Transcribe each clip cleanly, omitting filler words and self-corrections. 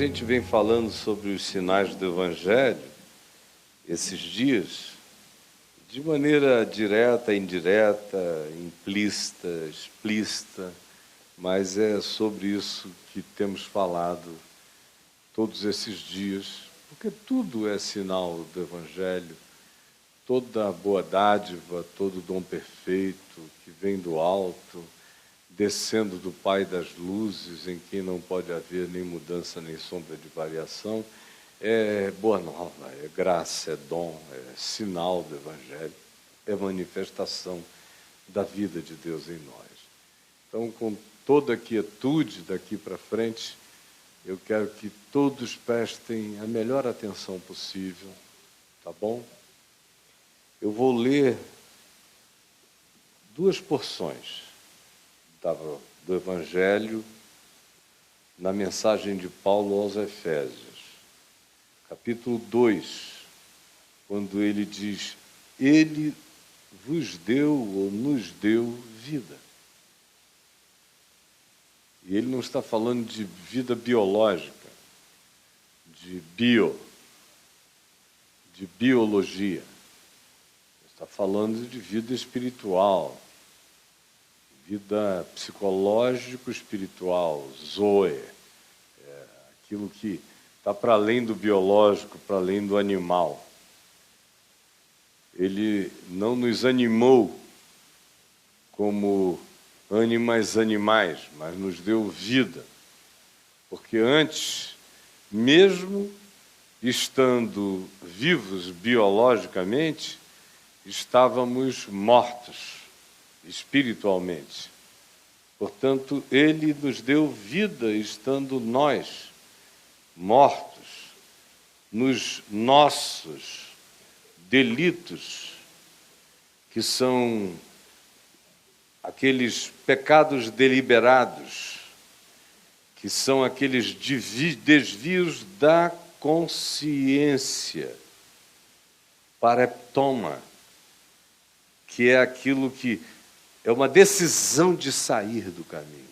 gente vem falando sobre os sinais do Evangelho esses dias, de maneira direta, indireta, implícita, explícita, mas é sobre isso que temos falado todos esses dias, porque tudo é sinal do Evangelho, toda boa dádiva, todo dom perfeito que vem do alto, descendo do Pai das luzes, em quem não pode haver nem mudança nem sombra de variação, é boa nova, é graça, é dom, é sinal do Evangelho, é manifestação da vida de Deus em nós. Então, com toda a quietude daqui para frente, eu quero que todos prestem a melhor atenção possível, tá bom? Eu vou ler duas porções do Evangelho na mensagem de Paulo aos Efésios. Capítulo 2, quando ele diz, ele vos deu ou nos deu vida. E ele não está falando de vida biológica, de biologia. Está falando de vida espiritual, vida psicológico-espiritual, zoe, aquilo que está para além do biológico, para além do animal. Ele não nos animou como animais, mas nos deu vida. Porque antes, mesmo estando vivos biologicamente, estávamos mortos espiritualmente. Portanto, ele nos deu vida estando nós mortos nos nossos delitos, que são aqueles pecados deliberados, que são aqueles desvios da consciência, pareptoma, que é aquilo que é uma decisão de sair do caminho.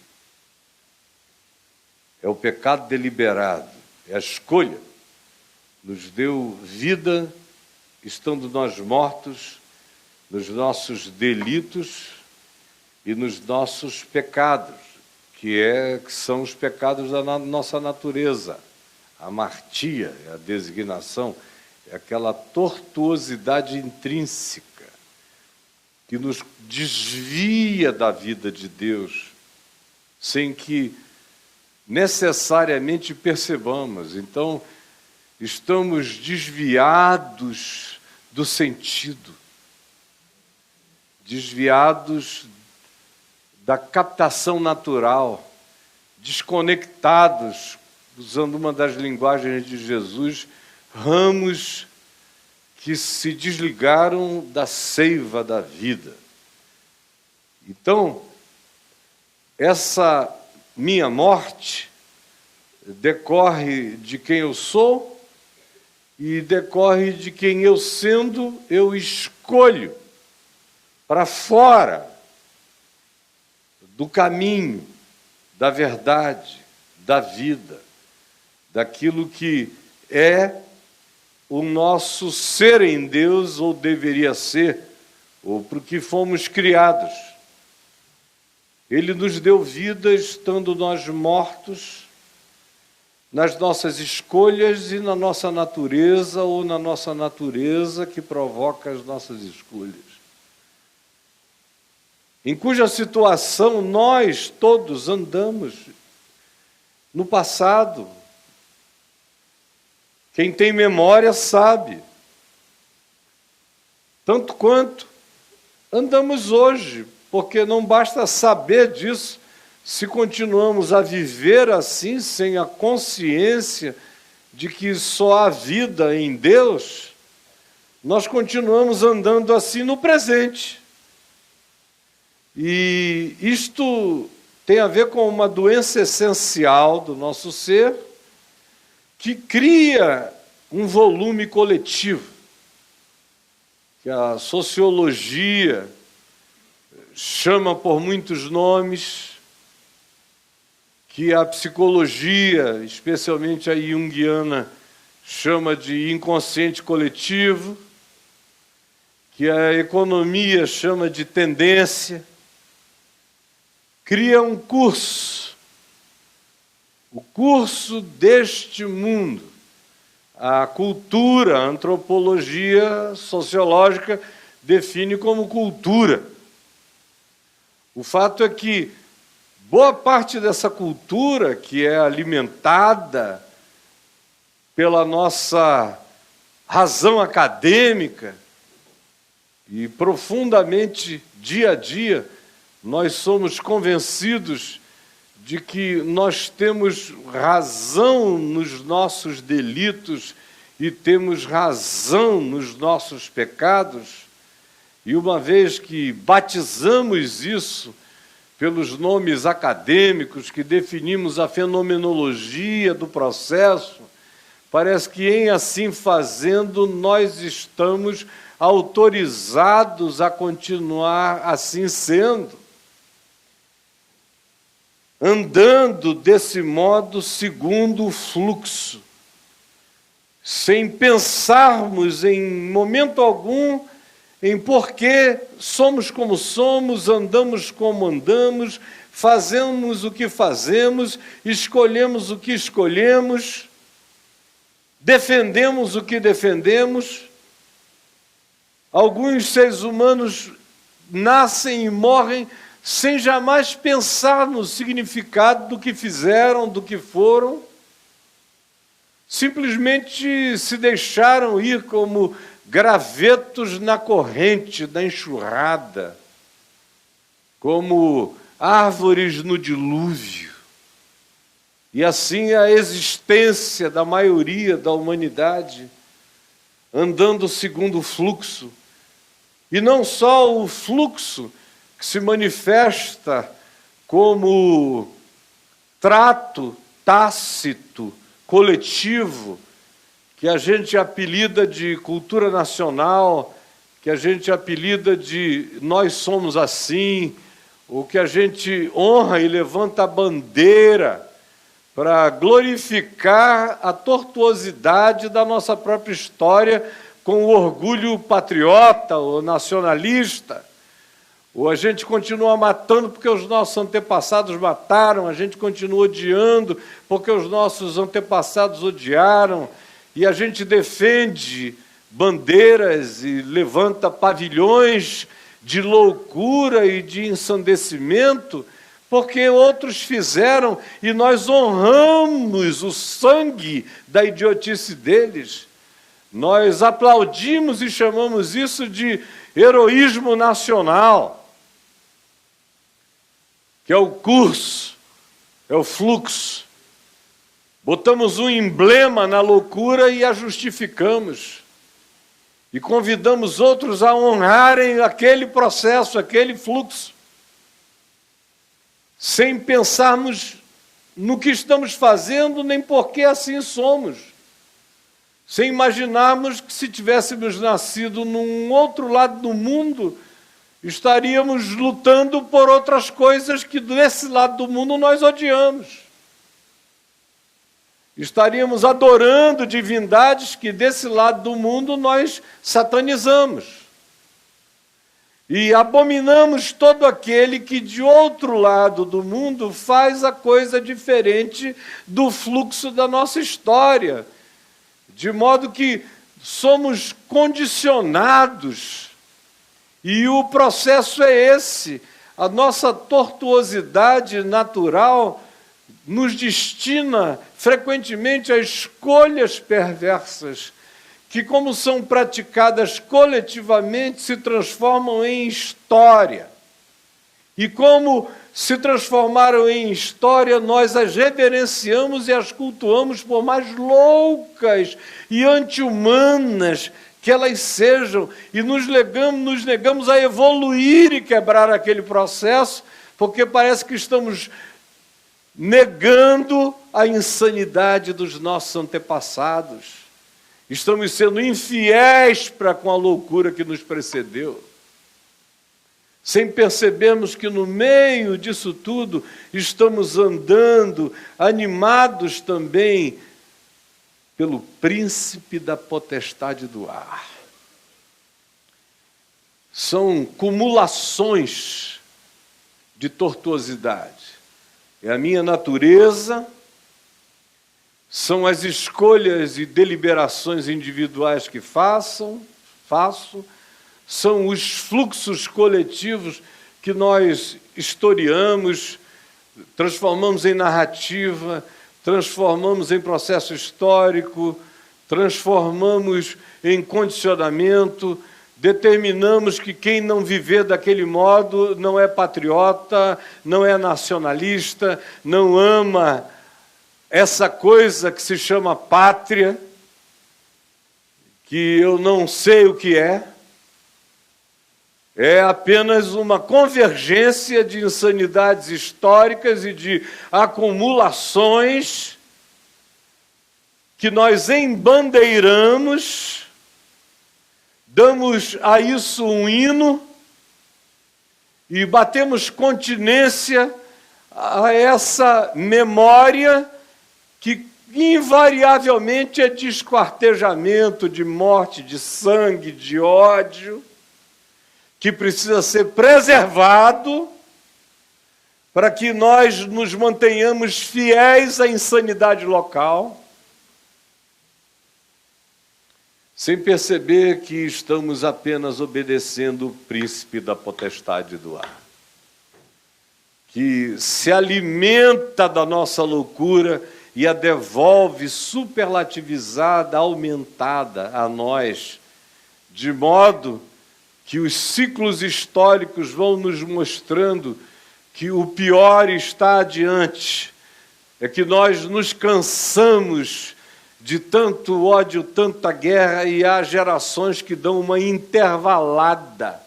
É o pecado deliberado, é a escolha. Nos deu vida, estando nós mortos, nos nossos delitos e nos nossos pecados, que são os pecados da nossa natureza. A amartia, a designação, é aquela tortuosidade intrínseca que nos desvia da vida de Deus, sem que necessariamente percebamos. Então, estamos desviados do sentido, desviados da captação natural, desconectados, usando uma das linguagens de Jesus, ramos que se desligaram da seiva da vida. Então, essa minha morte decorre de quem eu sou e decorre de quem eu sendo, eu escolho para fora do caminho, da verdade, da vida, daquilo que é o nosso ser em Deus, ou deveria ser, ou para o que fomos criados. Ele nos deu vida estando nós mortos nas nossas escolhas e na nossa natureza, ou na nossa natureza que provoca as nossas escolhas. Em cuja situação nós todos andamos no passado. Quem tem memória sabe. Tanto quanto andamos hoje, porque não basta saber disso, se continuamos a viver assim, sem a consciência de que só há vida em Deus, nós continuamos andando assim no presente. E isto tem a ver com uma doença essencial do nosso ser, que cria um volume coletivo, que a sociologia chama por muitos nomes, que a psicologia, especialmente a junguiana, chama de inconsciente coletivo, que a economia chama de tendência, cria um curso, o curso deste mundo. A cultura, a antropologia sociológica define como cultura. O fato é que boa parte dessa cultura, que é alimentada pela nossa razão acadêmica e profundamente, dia a dia, nós somos convencidos de que nós temos razão nos nossos delitos e temos razão nos nossos pecados, e uma vez que batizamos isso pelos nomes acadêmicos, que definimos a fenomenologia do processo, parece que em assim fazendo nós estamos autorizados a continuar assim sendo, andando desse modo segundo o fluxo, sem pensarmos em momento algum em por que somos como somos, andamos como andamos, fazemos o que fazemos, escolhemos o que escolhemos, defendemos o que defendemos. Alguns seres humanos nascem e morrem sem jamais pensar no significado do que fizeram, do que foram. Simplesmente se deixaram ir como gravetos na corrente da enxurrada, como árvores no dilúvio. E assim a existência da maioria da humanidade, andando segundo o fluxo. E não só o fluxo que se manifesta como trato tácito, coletivo, que a gente apelida de cultura nacional, que a gente apelida de nós somos assim, ou que a gente honra e levanta a bandeira para glorificar a tortuosidade da nossa própria história com o orgulho patriota ou nacionalista. Ou a gente continua matando porque os nossos antepassados mataram, a gente continua odiando porque os nossos antepassados odiaram, e a gente defende bandeiras e levanta pavilhões de loucura e de ensandecimento, porque outros fizeram e nós honramos o sangue da idiotice deles. Nós aplaudimos e chamamos isso de heroísmo nacional, que é o curso, é o fluxo. Botamos um emblema na loucura e a justificamos. E convidamos outros a honrarem aquele processo, aquele fluxo, sem pensarmos no que estamos fazendo, nem por que assim somos. Sem imaginarmos que se tivéssemos nascido num outro lado do mundo, estaríamos lutando por outras coisas que desse lado do mundo nós odiamos. Estaríamos adorando divindades que desse lado do mundo nós satanizamos. E abominamos todo aquele que de outro lado do mundo faz a coisa diferente do fluxo da nossa história. De modo que somos condicionados. E o processo é esse. A nossa tortuosidade natural nos destina frequentemente a escolhas perversas, que, como são praticadas coletivamente, se transformam em história. E como se transformaram em história, nós as reverenciamos e as cultuamos, por mais loucas e anti-humanas que elas sejam, e nos negamos a evoluir e quebrar aquele processo, porque parece que estamos negando a insanidade dos nossos antepassados. Estamos sendo infiéis para com a loucura que nos precedeu. sem percebermos que no meio disso tudo estamos andando, animados também pelo príncipe da potestade do ar. São cumulações de tortuosidade. É a minha natureza, são as escolhas e deliberações individuais que faço, são os fluxos coletivos que nós historiamos, transformamos em narrativa, transformamos em processo histórico, transformamos em condicionamento, determinamos que quem não viver daquele modo não é patriota, não é nacionalista, não ama essa coisa que se chama pátria, que eu não sei o que é apenas uma convergência de insanidades históricas e de acumulações que nós embandeiramos, damos a isso um hino e batemos continência a essa memória que invariavelmente é de esquartejamento, de morte, de sangue, de ódio, que precisa ser preservado para que nós nos mantenhamos fiéis à insanidade local, sem perceber que estamos apenas obedecendo o príncipe da potestade do ar, que se alimenta da nossa loucura e a devolve superlativizada, aumentada a nós, de modo que os ciclos históricos vão nos mostrando que o pior está adiante, é que nós nos cansamos de tanto ódio, tanta guerra, e há gerações que dão uma intervalada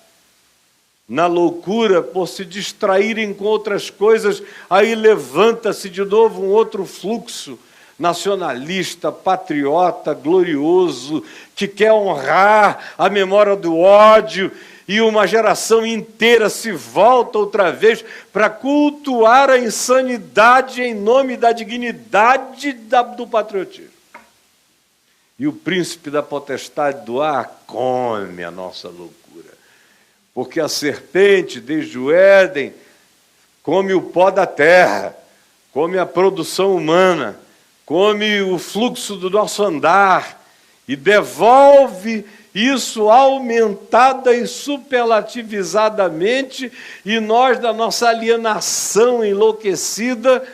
na loucura por se distraírem com outras coisas, aí levanta-se de novo um outro fluxo nacionalista, patriota, glorioso, que quer honrar a memória do ódio, e uma geração inteira se volta outra vez para cultuar a insanidade em nome da dignidade do patriotismo. E o príncipe da potestade do ar come a nossa loucura, porque a serpente, desde o Éden, come o pó da terra, come a produção humana, come o fluxo do nosso andar e devolve isso aumentada e superlativizadamente, e nós, da nossa alienação enlouquecida,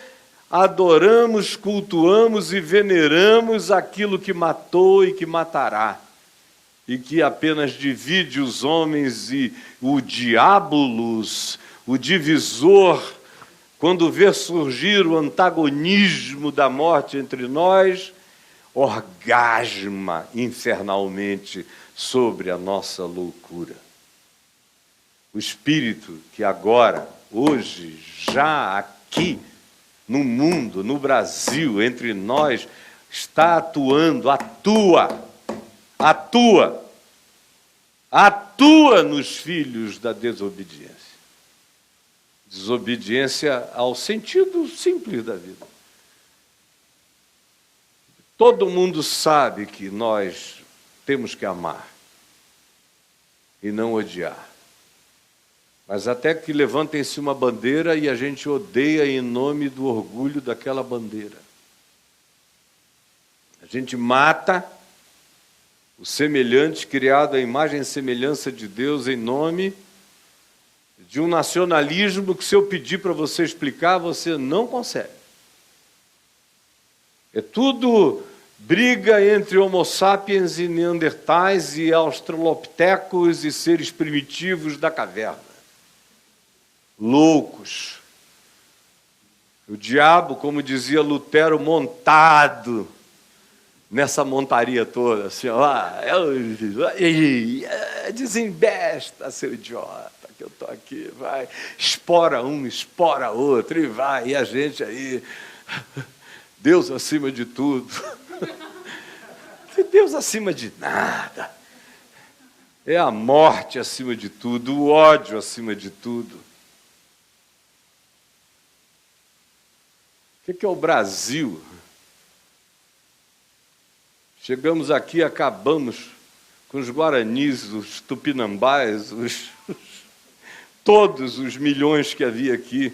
adoramos, cultuamos e veneramos aquilo que matou e que matará, e que apenas divide os homens, e o diabolos, o divisor, quando vê surgir o antagonismo da morte entre nós, orgasma infernalmente sobre a nossa loucura. O Espírito que agora, hoje, já aqui, no mundo, no Brasil, entre nós, está atuando, atua nos filhos da desobediência. Desobediência ao sentido simples da vida. Todo mundo sabe que nós temos que amar e não odiar. Mas até que levantem-se uma bandeira e a gente odeia em nome do orgulho daquela bandeira. A gente mata o semelhante, criado à imagem e semelhança de Deus, em nome de um nacionalismo que, se eu pedir para você explicar, você não consegue. É tudo briga entre homo sapiens e neandertais e australopitecos e seres primitivos da caverna. Loucos. O diabo, como dizia Lutero, montado nessa montaria toda, assim, desembesta, seu idiota, que eu estou aqui, vai, espora um, espora outro, e vai, e a gente aí, Deus acima de tudo, Deus acima de nada, é a morte acima de tudo, o ódio acima de tudo. O que é o Brasil? Chegamos aqui, acabamos com os guaranis, os tupinambás, todos os milhões que havia aqui.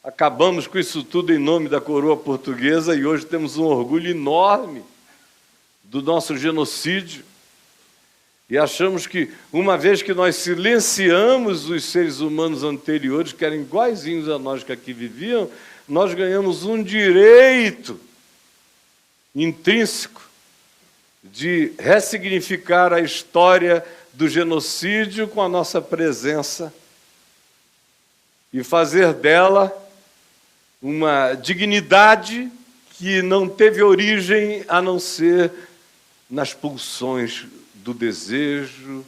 Acabamos com isso tudo em nome da coroa portuguesa e hoje temos um orgulho enorme do nosso genocídio. E achamos que, uma vez que nós silenciamos os seres humanos anteriores, que eram iguaizinhos a nós que aqui viviam, nós ganhamos um direito intrínseco de ressignificar a história do genocídio com a nossa presença e fazer dela uma dignidade que não teve origem a não ser nas pulsões do desejo,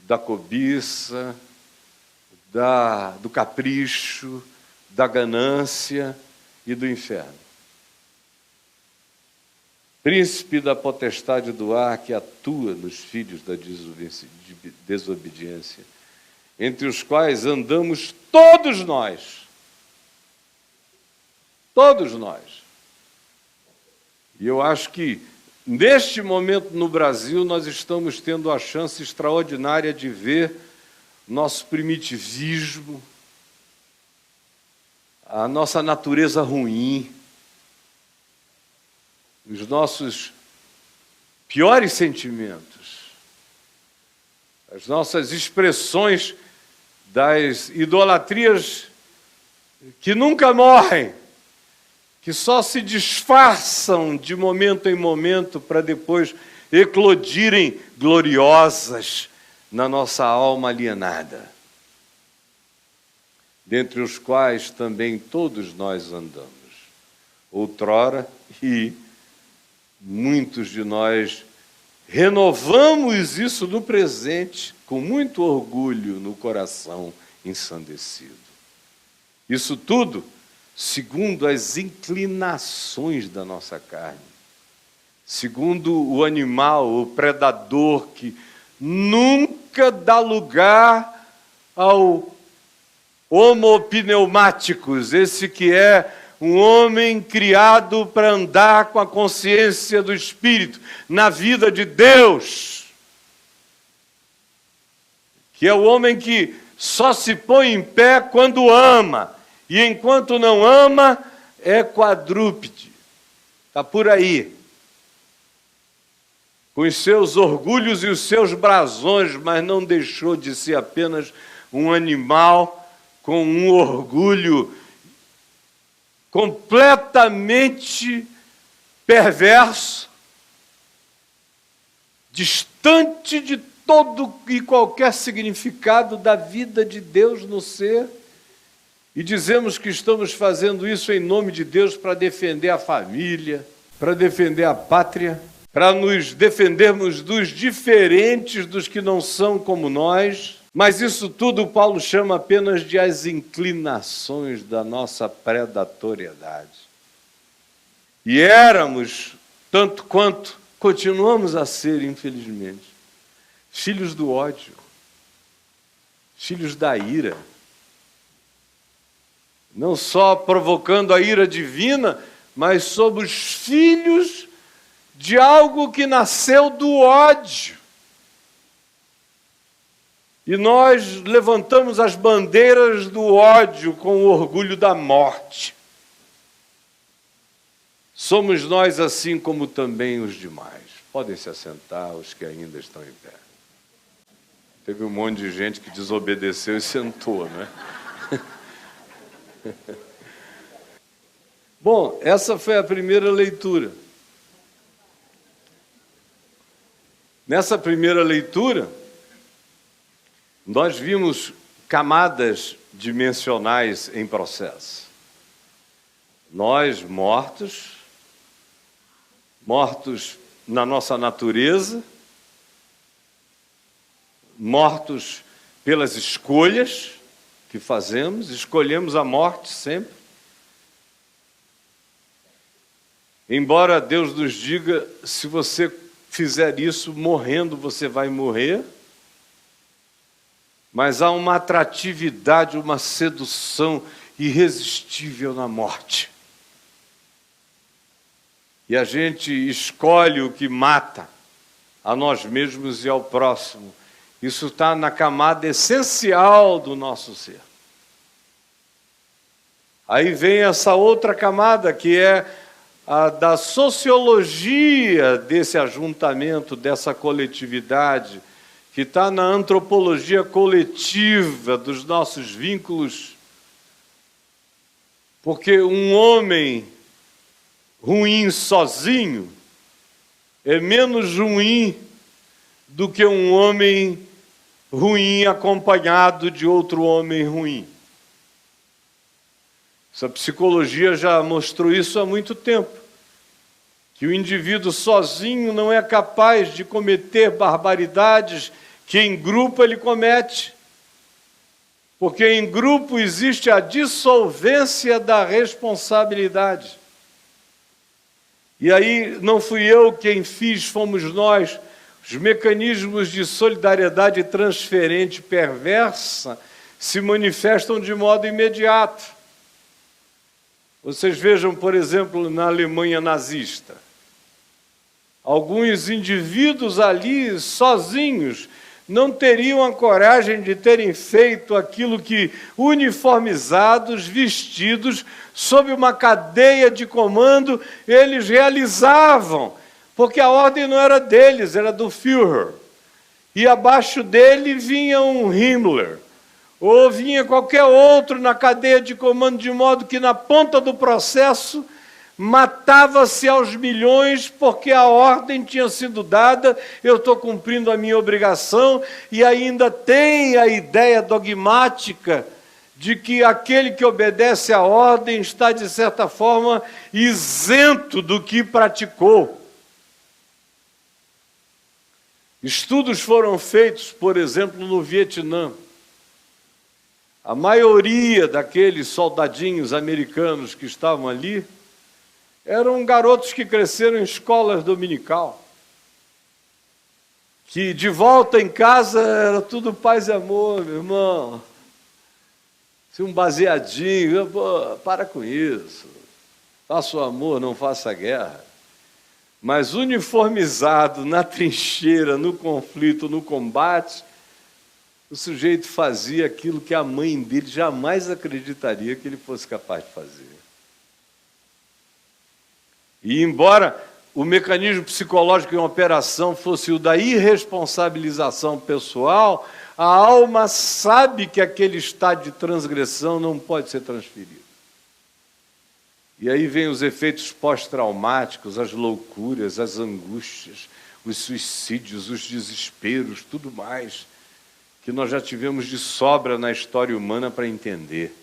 da cobiça, do capricho, da ganância e do inferno. Príncipe da potestade do ar que atua nos filhos da desobediência, entre os quais andamos todos nós. Todos nós. E eu acho que, neste momento no Brasil, nós estamos tendo a chance extraordinária de ver nosso primitivismo, a nossa natureza ruim, os nossos piores sentimentos, as nossas expressões das idolatrias que nunca morrem, que só se disfarçam de momento em momento para depois eclodirem gloriosas na nossa alma alienada, dentre os quais também todos nós andamos, outrora, e muitos de nós renovamos isso no presente, com muito orgulho no coração ensandecido. Isso tudo segundo as inclinações da nossa carne, segundo o animal, o predador, que nunca dá lugar ao homo pneumáticos, esse que é um homem criado para andar com a consciência do Espírito, na vida de Deus, que é o homem que só se põe em pé quando ama, e enquanto não ama, é quadrúpede. Está por aí. Com os seus orgulhos e os seus brasões, mas não deixou de ser apenas um animal com um orgulho completamente perverso, distante de todo e qualquer significado da vida de Deus no ser. E dizemos que estamos fazendo isso em nome de Deus para defender a família, para defender a pátria, para nos defendermos dos diferentes, dos que não são como nós. Mas isso tudo Paulo chama apenas de as inclinações da nossa predatoriedade. E éramos, tanto quanto continuamos a ser, infelizmente, filhos do ódio, filhos da ira, não só provocando a ira divina, mas somos filhos de algo que nasceu do ódio. E nós levantamos as bandeiras do ódio com o orgulho da morte. Somos nós assim como também os demais. Podem se assentar os que ainda estão em pé. Teve um monte de gente que desobedeceu e sentou, né? Bom, essa foi a primeira leitura. Nessa primeira leitura, nós vimos camadas dimensionais em processo. Nós mortos na nossa natureza, mortos pelas escolhas que fazemos, escolhemos a morte sempre. Embora Deus nos diga, se você fizer isso, morrendo você vai morrer. Mas há uma atratividade, uma sedução irresistível na morte. E a gente escolhe o que mata a nós mesmos e ao próximo. Isso está na camada essencial do nosso ser. Aí vem essa outra camada, que é a da sociologia desse ajuntamento, dessa coletividade, que está na antropologia coletiva dos nossos vínculos. Porque um homem ruim sozinho é menos ruim do que um homem ruim acompanhado de outro homem ruim. Essa psicologia já mostrou isso há muito tempo, que o indivíduo sozinho não é capaz de cometer barbaridades que em grupo ele comete, porque em grupo existe a dissolvência da responsabilidade. E aí não fui eu quem fiz, fomos nós. Os mecanismos de solidariedade transferente perversa se manifestam de modo imediato. Vocês vejam, por exemplo, na Alemanha nazista. Alguns indivíduos ali, sozinhos, não teriam a coragem de terem feito aquilo que, uniformizados, vestidos, sob uma cadeia de comando, eles realizavam. Porque a ordem não era deles, era do Führer. E abaixo dele vinha um Himmler, ou vinha qualquer outro na cadeia de comando, de modo que na ponta do processo matava-se aos milhões, porque a ordem tinha sido dada, eu estou cumprindo a minha obrigação, e ainda tem a ideia dogmática de que aquele que obedece à ordem está, de certa forma, isento do que praticou. Estudos foram feitos, por exemplo, no Vietnã. A maioria daqueles soldadinhos americanos que estavam ali eram garotos que cresceram em escolas dominical, que de volta em casa era tudo paz e amor, meu irmão. Se um baseadinho, pô, para com isso. Faça o amor, não faça a guerra. Mas uniformizado na trincheira, no conflito, no combate, o sujeito fazia aquilo que a mãe dele jamais acreditaria que ele fosse capaz de fazer. E embora o mecanismo psicológico em operação fosse o da irresponsabilização pessoal, a alma sabe que aquele estado de transgressão não pode ser transferido. E aí vem os efeitos pós-traumáticos, as loucuras, as angústias, os suicídios, os desesperos, tudo mais, que nós já tivemos de sobra na história humana para entender.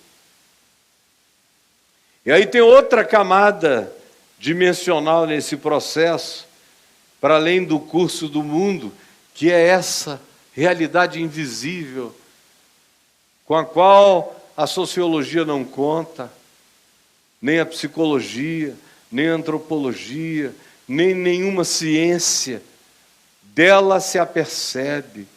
E aí tem outra camada dimensional nesse processo, para além do curso do mundo, que é essa realidade invisível, com a qual a sociologia não conta, nem a psicologia, nem a antropologia, nem nenhuma ciência, dela se apercebe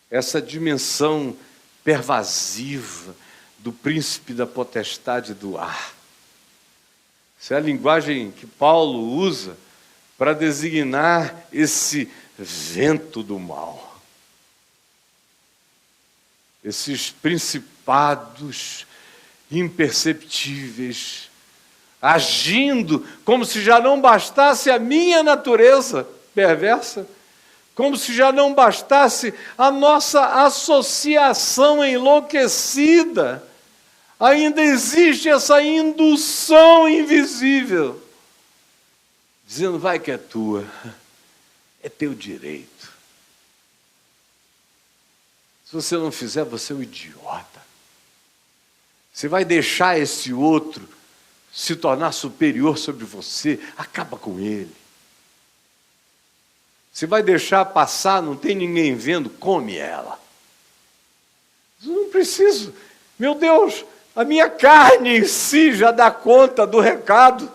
essa dimensão pervasiva do príncipe da potestade do ar. Essa é a linguagem que Paulo usa para designar esse vento do mal. Esses principados imperceptíveis, agindo como se já não bastasse a minha natureza perversa, como se já não bastasse a nossa associação enlouquecida, ainda existe essa indução invisível, dizendo, vai que é tua, é teu direito. Se você não fizer, você é um idiota. Você vai deixar esse outro se tornar superior sobre você, acaba com ele. Você vai deixar passar, não tem ninguém vendo, come ela. Eu não preciso. Meu Deus, a minha carne em si já dá conta do recado.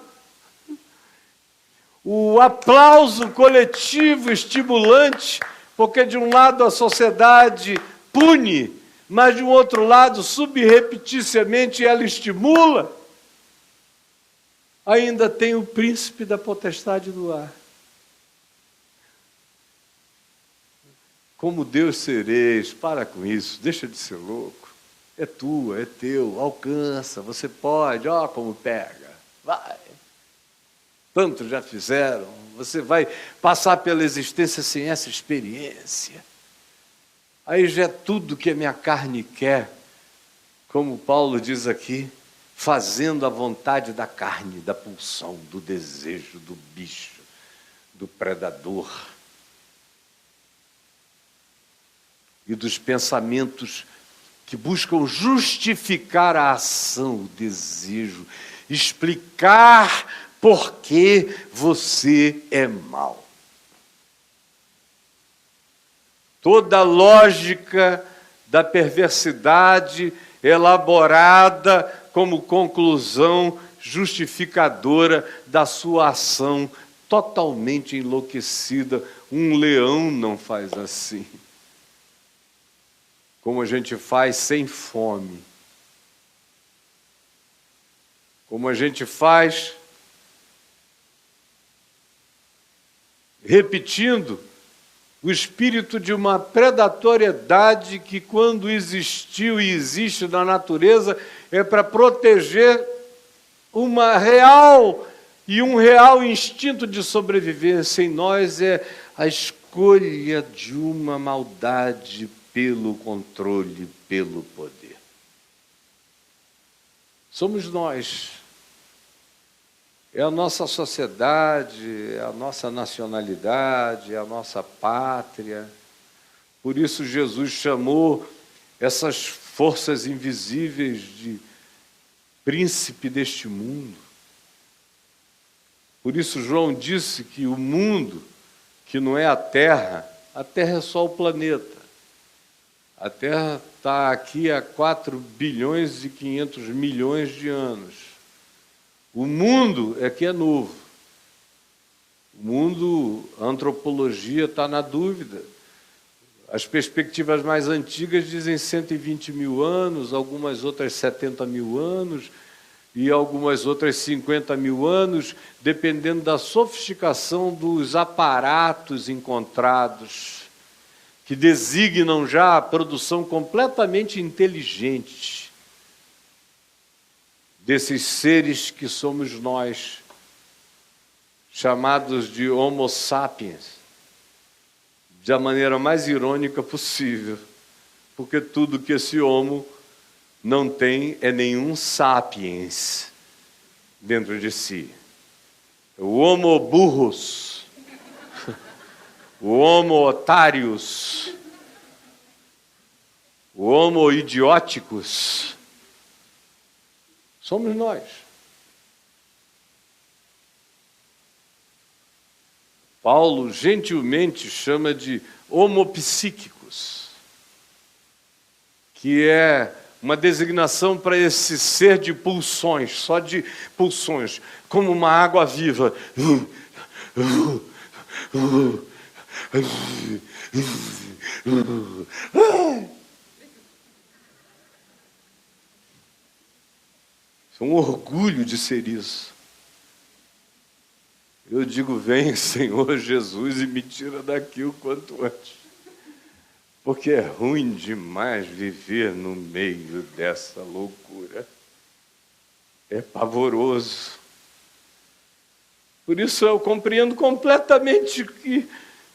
o aplauso coletivo estimulante, porque de um lado a sociedade pune, mas de um outro lado, subrepticiamente, ela estimula. Ainda tem o príncipe da potestade do ar. Como Deus sereis, para com isso, deixa de ser louco. É tua, é teu, alcança, você pode, ó como pega, vai. Tantos já fizeram, você vai passar pela existência sem essa experiência. Aí já é tudo que a minha carne quer, como Paulo diz aqui, fazendo a vontade da carne, da pulsão, do desejo, do bicho, do predador. E dos pensamentos que buscam justificar a ação, o desejo, explicar por que você é mau. Toda a lógica da perversidade elaborada como conclusão justificadora da sua ação totalmente enlouquecida. Um leão não faz assim. Como a gente faz sem fome. Como a gente faz repetindo o espírito de uma predatoriedade que, quando existiu e existe na natureza, é para proteger um real instinto de sobrevivência. Em nós é a escolha de uma maldade pelo controle, pelo poder. Somos nós. É a nossa sociedade, é a nossa nacionalidade, é a nossa pátria. Por isso Jesus chamou essas forças invisíveis de príncipe deste mundo. Por isso João disse que o mundo, que não é a Terra é só o planeta. A Terra está aqui há 4 bilhões e 500 milhões de anos. O mundo é que é novo. O mundo, a antropologia está na dúvida. As perspectivas mais antigas dizem 120 mil anos, algumas outras 70 mil anos e algumas outras 50 mil anos, dependendo da sofisticação dos aparatos encontrados, que designam já a produção completamente inteligente desses seres que somos nós, chamados de Homo sapiens, da maneira mais irônica possível, porque tudo que esse homo não tem é nenhum sapiens dentro de si. O homo burros, o homo otários, o homo idióticos, somos nós. Paulo gentilmente chama de homopsíquicos, que é uma designação para esse ser de pulsões, só de pulsões, como uma água viva. É um orgulho de ser isso. Eu digo, vem, Senhor Jesus, e me tira daqui o quanto antes. Porque é ruim demais viver no meio dessa loucura. É pavoroso. Por isso eu compreendo completamente e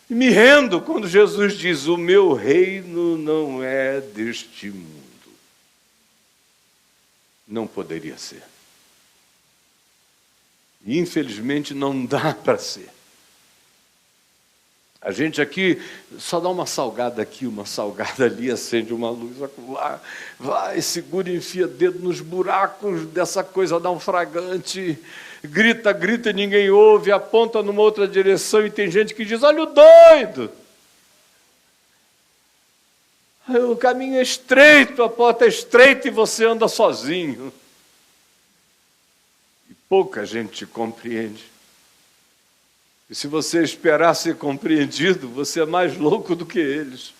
me rendo quando Jesus diz, o meu reino não é deste mundo. Não poderia ser. E, infelizmente, não dá para ser. A gente aqui só dá uma salgada aqui, uma salgada ali, acende uma luz lá, vai, segura e enfia dedo nos buracos dessa coisa naufragante, grita, grita e ninguém ouve, aponta numa outra direção e tem gente que diz, olha o doido! O caminho é estreito, a porta é estreita e você anda sozinho. Pouca gente compreende. E se você esperar ser compreendido, você é mais louco do que eles.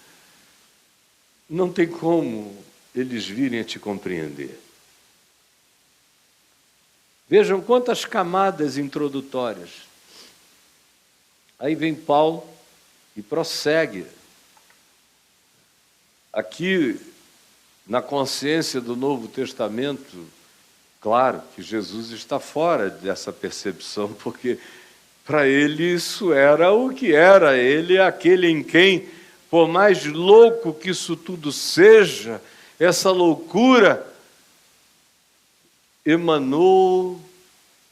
Não tem como eles virem a te compreender. Vejam quantas camadas introdutórias. Aí vem Paulo e prossegue. Aqui, na consciência do Novo Testamento, claro que Jesus está fora dessa percepção, porque para ele isso era o que era. Ele é aquele em quem, por mais louco que isso tudo seja, essa loucura emanou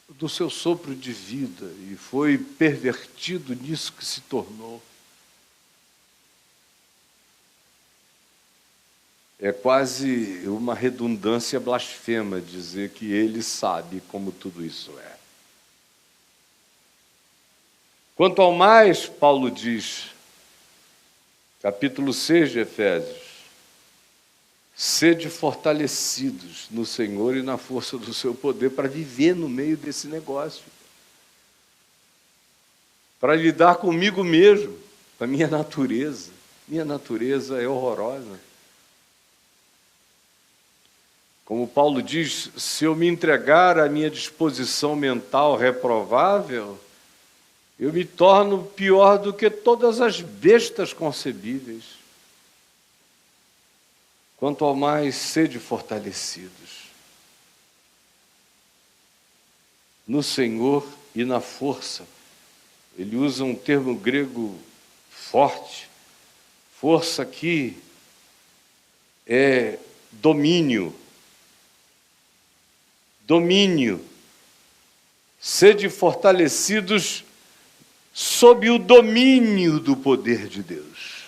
do seu sopro de vida e foi pervertido nisso que se tornou. É quase uma redundância blasfema dizer que ele sabe como tudo isso é. Quanto ao mais, Paulo diz, capítulo 6 de Efésios, sede fortalecidos no Senhor e na força do seu poder para viver no meio desse negócio, para lidar comigo mesmo, com a minha natureza. Minha natureza é horrorosa. Como Paulo diz, se eu me entregar à minha disposição mental reprovável, eu me torno pior do que todas as bestas concebíveis. Quanto ao mais, sede fortalecidos no Senhor e na força. Ele usa um termo grego forte. Força aqui é domínio. Domínio. Sede fortalecidos sob o domínio do poder de Deus.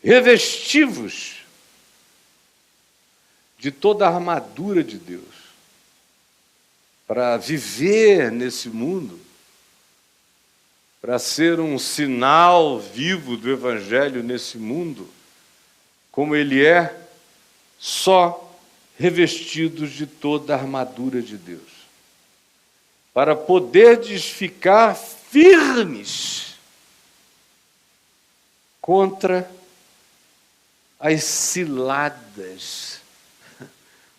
Revestivos de toda a armadura de Deus, para viver nesse mundo, para ser um sinal vivo do Evangelho nesse mundo, como ele é, só revestidos de toda a armadura de Deus, para poderdes ficar firmes contra as ciladas.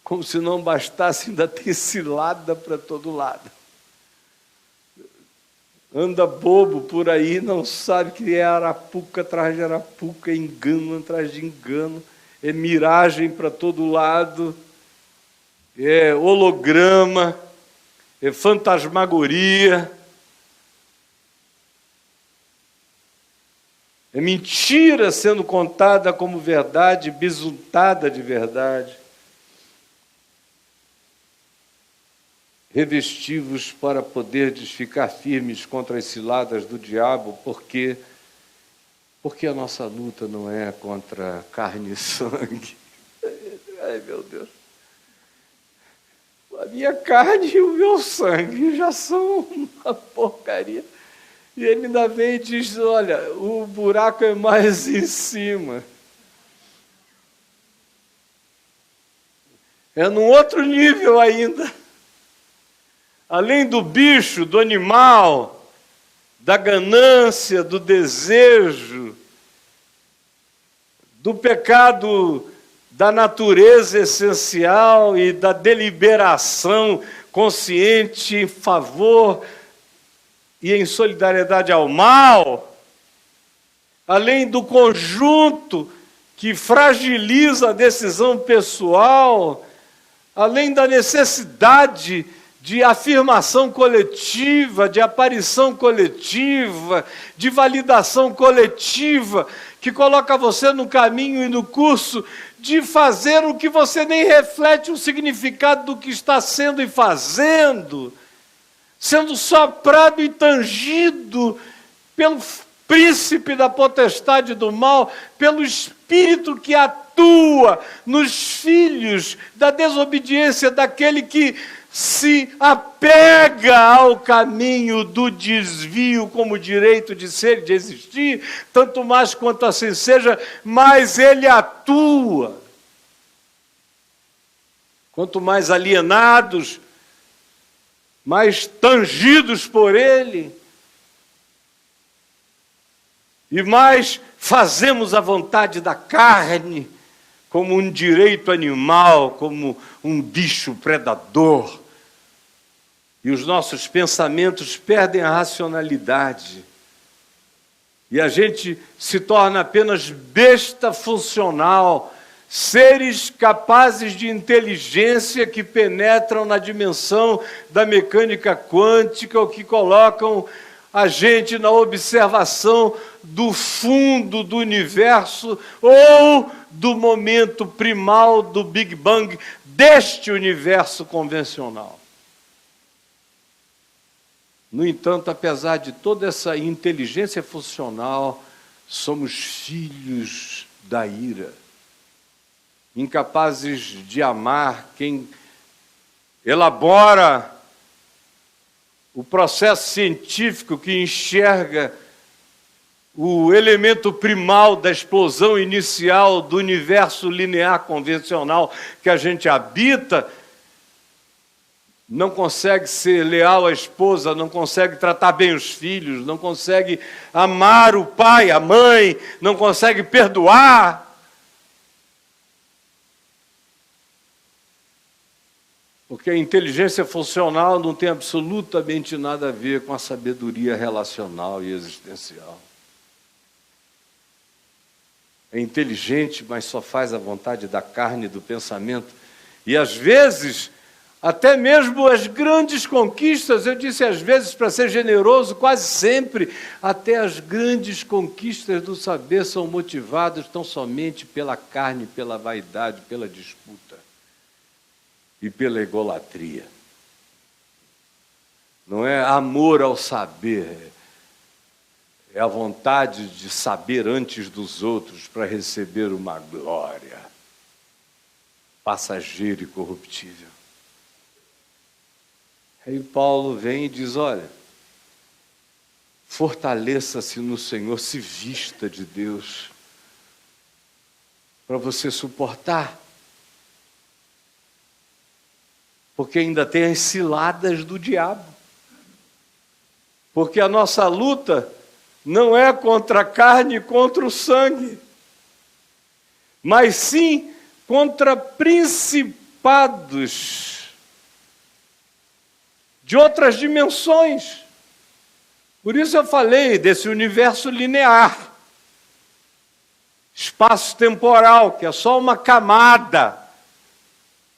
Como se não bastasse, ainda tem cilada para todo lado. Anda bobo por aí, não sabe que é arapuca atrás de arapuca, é engano atrás de engano, é miragem para todo lado, é holograma, é fantasmagoria, é mentira sendo contada como verdade, bisuntada de verdade. Revestivos para poderdes ficar firmes contra as ciladas do diabo, porque a nossa luta não é contra carne e sangue. Ai, meu Deus. A minha carne e o meu sangue já são uma porcaria. E ele ainda vem e diz, olha, o buraco é mais em cima. É num outro nível ainda. Além do bicho, do animal, da ganância, do desejo, do pecado da natureza essencial e da deliberação consciente em favor e em solidariedade ao mal, além do conjunto que fragiliza a decisão pessoal, além da necessidade de afirmação coletiva, de aparição coletiva, de validação coletiva, que coloca você no caminho e no curso de fazer o que você nem reflete o significado do que está sendo e fazendo, sendo soprado e tangido pelo príncipe da potestade do mal, pelo espírito que atua nos filhos da desobediência daquele que se apega ao caminho do desvio como direito de ser e de existir, tanto mais quanto assim seja, mais ele atua. Quanto mais alienados mais tangidos por Ele, e mais fazemos a vontade da carne, como um direito animal, como um bicho predador. E os nossos pensamentos perdem a racionalidade. E a gente se torna apenas besta funcional, seres capazes de inteligência que penetram na dimensão da mecânica quântica, ou que colocam a gente na observação do fundo do universo ou do momento primal do Big Bang deste universo convencional. No entanto, apesar de toda essa inteligência funcional, somos filhos da ira, incapazes de amar quem elabora o processo científico que enxerga o elemento primal da explosão inicial do universo linear convencional que a gente habita, não consegue ser leal à esposa, não consegue tratar bem os filhos, não consegue amar o pai, a mãe, não consegue perdoar. Porque a inteligência funcional não tem absolutamente nada a ver com a sabedoria relacional e existencial. É inteligente, mas só faz a vontade da carne e do pensamento. E às vezes, até mesmo as grandes conquistas, eu disse às vezes para ser generoso, quase sempre, até as grandes conquistas do saber são motivadas tão somente pela carne, pela vaidade, pela disputa e pela egolatria. Não é amor ao saber, é a vontade de saber antes dos outros para receber uma glória passageira e corruptível. Aí Paulo vem e diz, olha, fortaleça-se no Senhor, se vista de Deus, para você suportar. Porque ainda tem as ciladas do diabo. Porque a nossa luta não é contra a carne e contra o sangue, mas sim contra principados de outras dimensões. Por isso eu falei desse universo linear, espaço-temporal, que é só uma camada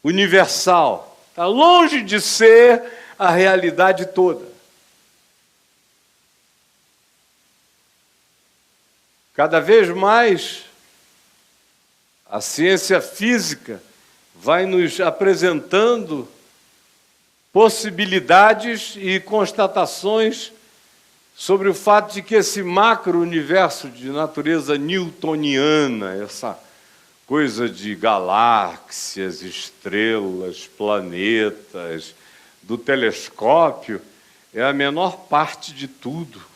universal. Está longe de ser a realidade toda. Cada vez mais, a ciência física vai nos apresentando possibilidades e constatações sobre o fato de que esse macro-universo de natureza newtoniana, essa coisa de galáxias, estrelas, planetas, do telescópio, é a menor parte de tudo.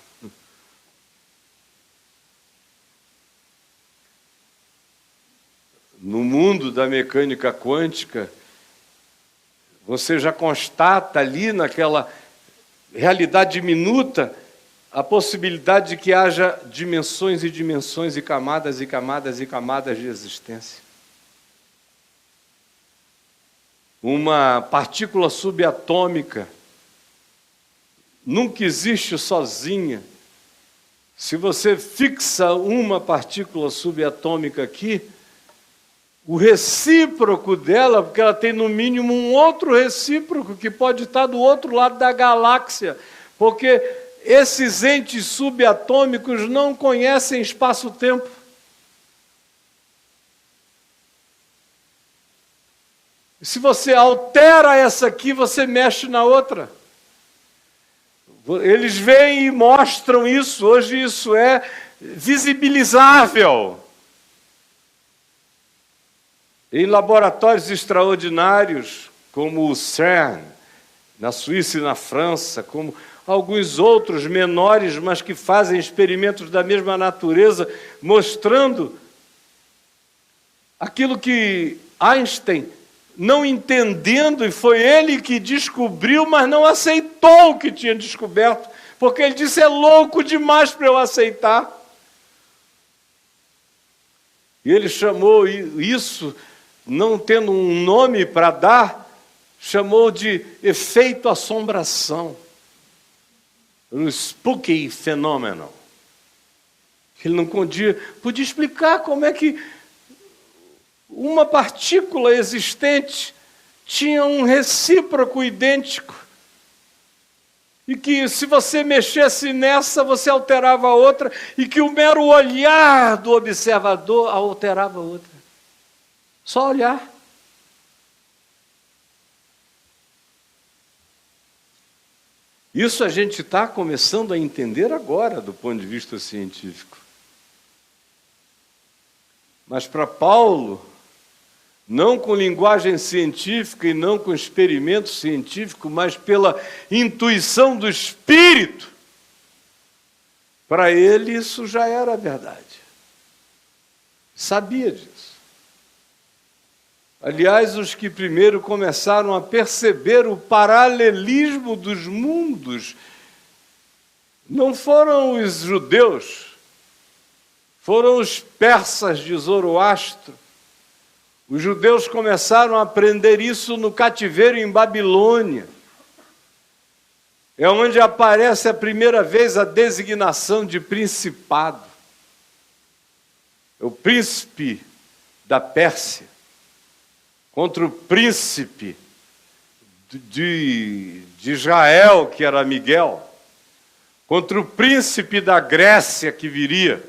No mundo da mecânica quântica, você já constata ali naquela realidade diminuta a possibilidade de que haja dimensões e dimensões e camadas e camadas e camadas de existência. Uma partícula subatômica nunca existe sozinha. Se você fixa uma partícula subatômica aqui, o recíproco dela, porque ela tem no mínimo um outro recíproco que pode estar do outro lado da galáxia, porque esses entes subatômicos não conhecem espaço-tempo. Se você altera essa aqui, você mexe na outra. Eles vêm e mostram isso, hoje isso é visibilizável. Em laboratórios extraordinários, como o CERN, na Suíça e na França, como alguns outros menores, mas que fazem experimentos da mesma natureza, mostrando aquilo que Einstein não entendendo, e foi ele que descobriu, mas não aceitou o que tinha descoberto, porque ele disse: é louco demais para eu aceitar. E ele chamou isso, não tendo um nome para dar, chamou de efeito assombração, um spooky phenomenon. Ele não podia explicar como é que uma partícula existente tinha um recíproco idêntico, e que se você mexesse nessa, você alterava a outra, e que o mero olhar do observador alterava a outra. Só olhar. Isso a gente está começando a entender agora, do ponto de vista científico. Mas para Paulo, não com linguagem científica e não com experimento científico, mas pela intuição do Espírito, para ele isso já era verdade. Sabia disso. Aliás, os que primeiro começaram a perceber o paralelismo dos mundos não foram os judeus, foram os persas de Zoroastro. Os judeus começaram a aprender isso no cativeiro em Babilônia. É onde aparece a primeira vez a designação de principado. O príncipe da Pérsia contra o príncipe de Israel, que era Miguel, contra o príncipe da Grécia que viria.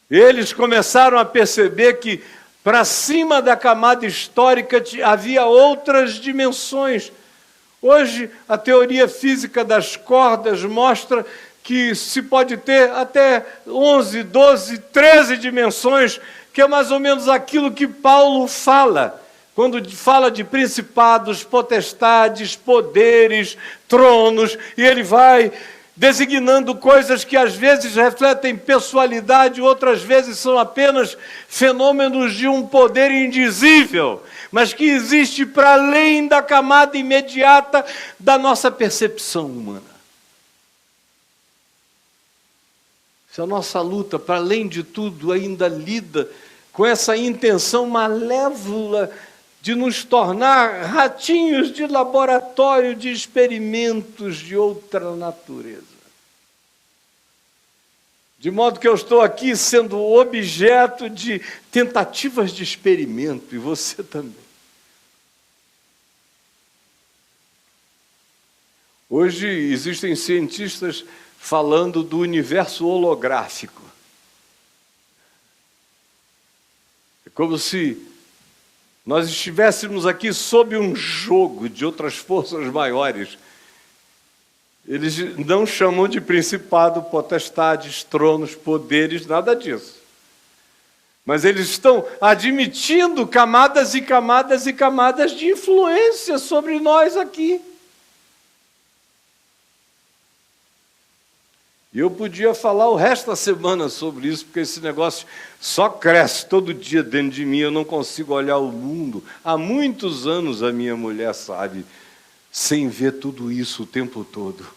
Eles começaram a perceber que para cima da camada histórica havia outras dimensões. Hoje, a teoria física das cordas mostra que se pode ter até 11, 12, 13 dimensões, que é mais ou menos aquilo que Paulo fala, quando fala de principados, potestades, poderes, tronos, e ele vai designando coisas que às vezes refletem pessoalidade, outras vezes são apenas fenômenos de um poder indizível, mas que existe para além da camada imediata da nossa percepção humana. Se a nossa luta, para além de tudo, ainda lida com essa intenção malévola de nos tornar ratinhos de laboratório de experimentos de outra natureza. De modo que eu estou aqui sendo objeto de tentativas de experimento, e você também. Hoje existem cientistas falando do universo holográfico. É como se nós estivéssemos aqui sob um jogo de outras forças maiores. Eles não chamam de principado, potestades, tronos, poderes, nada disso. Mas eles estão admitindo camadas e camadas e camadas de influência sobre nós aqui. E eu podia falar o resto da semana sobre isso, porque esse negócio só cresce todo dia dentro de mim, eu não consigo olhar o mundo. Há muitos anos a minha mulher sabe, sem ver tudo isso o tempo todo.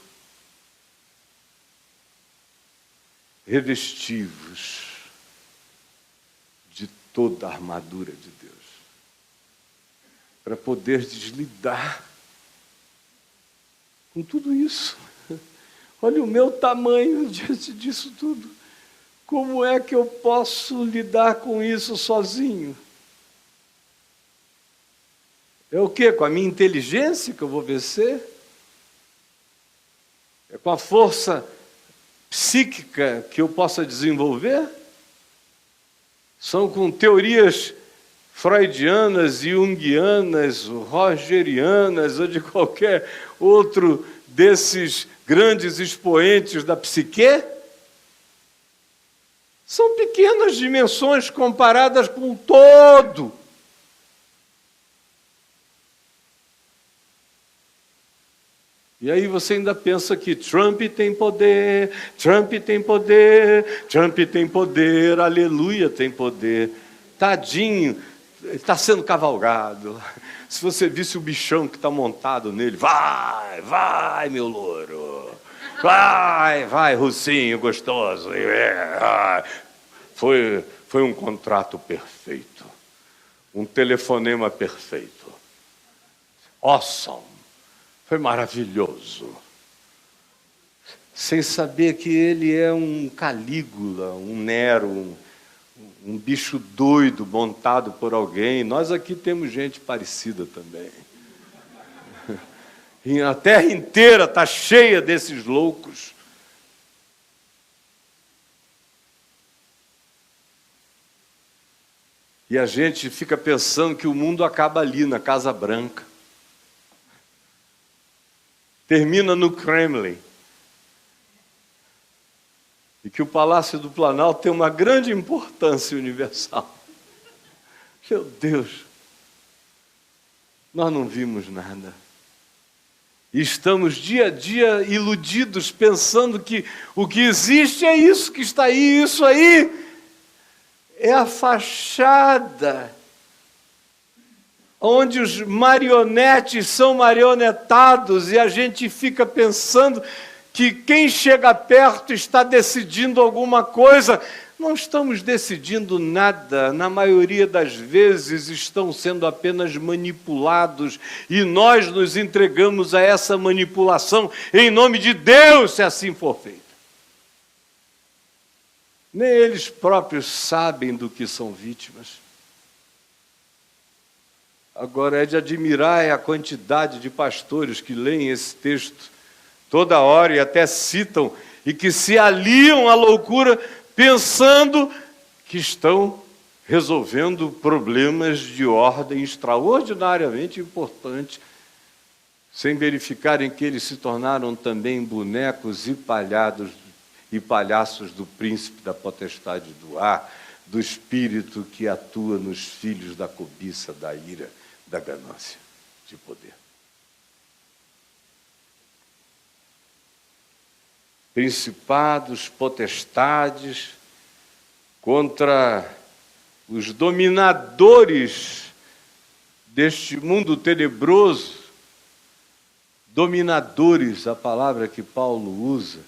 Revestivos de toda a armadura de Deus, para poder lidar com tudo isso. Olha o meu tamanho diante disso tudo. Como é que eu posso lidar com isso sozinho? É o quê? Com a minha inteligência que eu vou vencer? É com a força psíquica que eu possa desenvolver? São com teorias freudianas, junguianas, rogerianas ou de qualquer outro desses grandes expoentes da psique? São pequenas dimensões comparadas com o todo. E aí você ainda pensa que Trump tem poder, Trump tem poder, Trump tem poder, aleluia, tem poder. Tadinho, está sendo cavalgado. Se você visse o bichão que está montado nele, vai, meu louro. Vai, Russinho, gostoso. Foi um contrato perfeito. Um telefonema perfeito. Awesome. Foi maravilhoso. Sem saber que ele é um Calígula, um Nero, um bicho doido montado por alguém. Nós aqui temos gente parecida também. E a terra inteira está cheia desses loucos. E a gente fica pensando que o mundo acaba ali, na Casa Branca. Termina no Kremlin. E que o Palácio do Planalto tem uma grande importância universal. Meu Deus, nós não vimos nada. E estamos dia a dia iludidos, pensando que o que existe é isso que está aí, isso aí é a fachada, onde os marionetes são marionetados e a gente fica pensando que quem chega perto está decidindo alguma coisa. Não estamos decidindo nada, na maioria das vezes estão sendo apenas manipulados e nós nos entregamos a essa manipulação em nome de Deus, se assim for feito. Nem eles próprios sabem do que são vítimas. Agora é de admirar a quantidade de pastores que leem esse texto toda hora e até citam e que se aliam à loucura pensando que estão resolvendo problemas de ordem extraordinariamente importante, sem verificarem que eles se tornaram também bonecos e palhaços do príncipe da potestade do ar, do espírito que atua nos filhos da cobiça, da ira, da ganância de poder. Principados, potestades, contra os dominadores deste mundo tenebroso. Dominadores, a palavra que Paulo usa.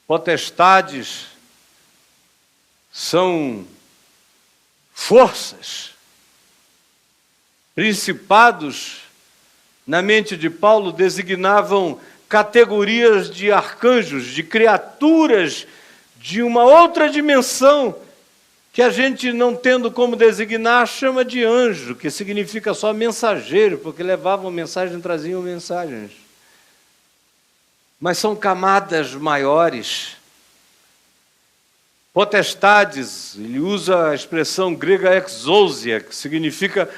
Potestades são forças. Principados, na mente de Paulo, designavam categorias de arcanjos, de criaturas de uma outra dimensão, que a gente, não tendo como designar, chama de anjo, que significa só mensageiro, porque levavam mensagem, traziam mensagens. Mas são camadas maiores. Potestades, ele usa a expressão grega exousia, que significa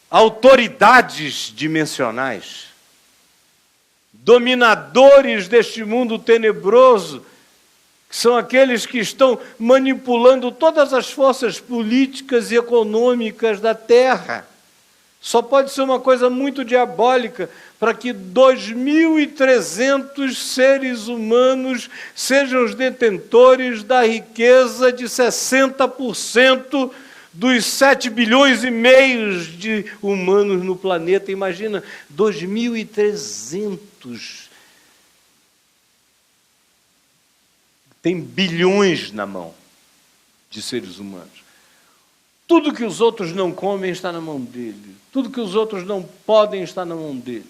autoridades dimensionais. Dominadores deste mundo tenebroso, que são aqueles que estão manipulando todas as forças políticas e econômicas da Terra. Só pode ser uma coisa muito diabólica para que 2.300 seres humanos sejam os detentores da riqueza de 60% dos 7 bilhões e meio de humanos no planeta. Imagina, 2.300. Tem bilhões na mão de seres humanos. Tudo que os outros não comem está na mão dele. Tudo que os outros não podem está na mão deles.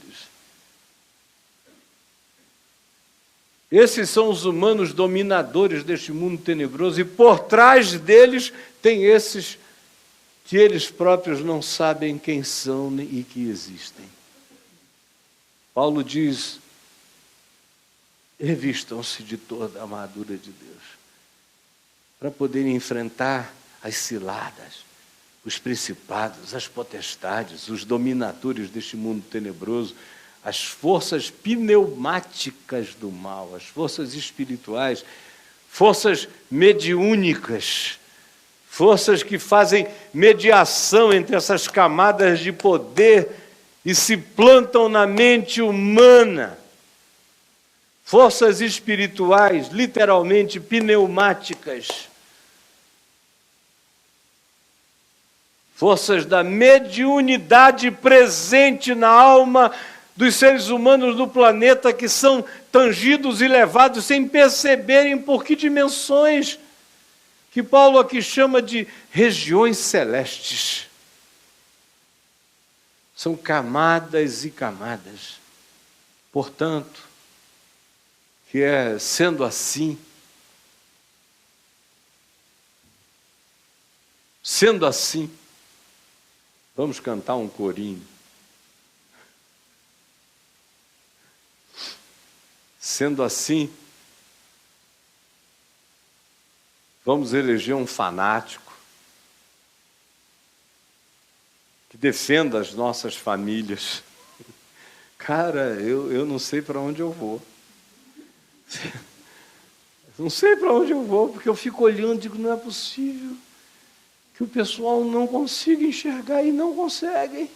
Esses são os humanos dominadores deste mundo tenebroso, e por trás deles tem esses que eles próprios não sabem quem são e que existem. Paulo diz: revistam-se de toda a armadura de Deus, para poderem enfrentar as ciladas, os principados, as potestades, os dominadores deste mundo tenebroso, as forças pneumáticas do mal, as forças espirituais, forças mediúnicas, forças que fazem mediação entre essas camadas de poder e se plantam na mente humana. Forças espirituais, literalmente pneumáticas. forças da mediunidade presente na alma dos seres humanos do planeta, que são tangidos e levados sem perceberem por que dimensões, que Paulo aqui chama de regiões celestes. São camadas e camadas. Portanto, sendo assim, vamos cantar um corinho. Sendo assim, vamos eleger um fanático que defenda as nossas famílias. Cara, eu não sei para onde eu vou. Não sei para onde eu vou, porque eu fico olhando e digo, não é possível que o pessoal não consiga enxergar, e não conseguem.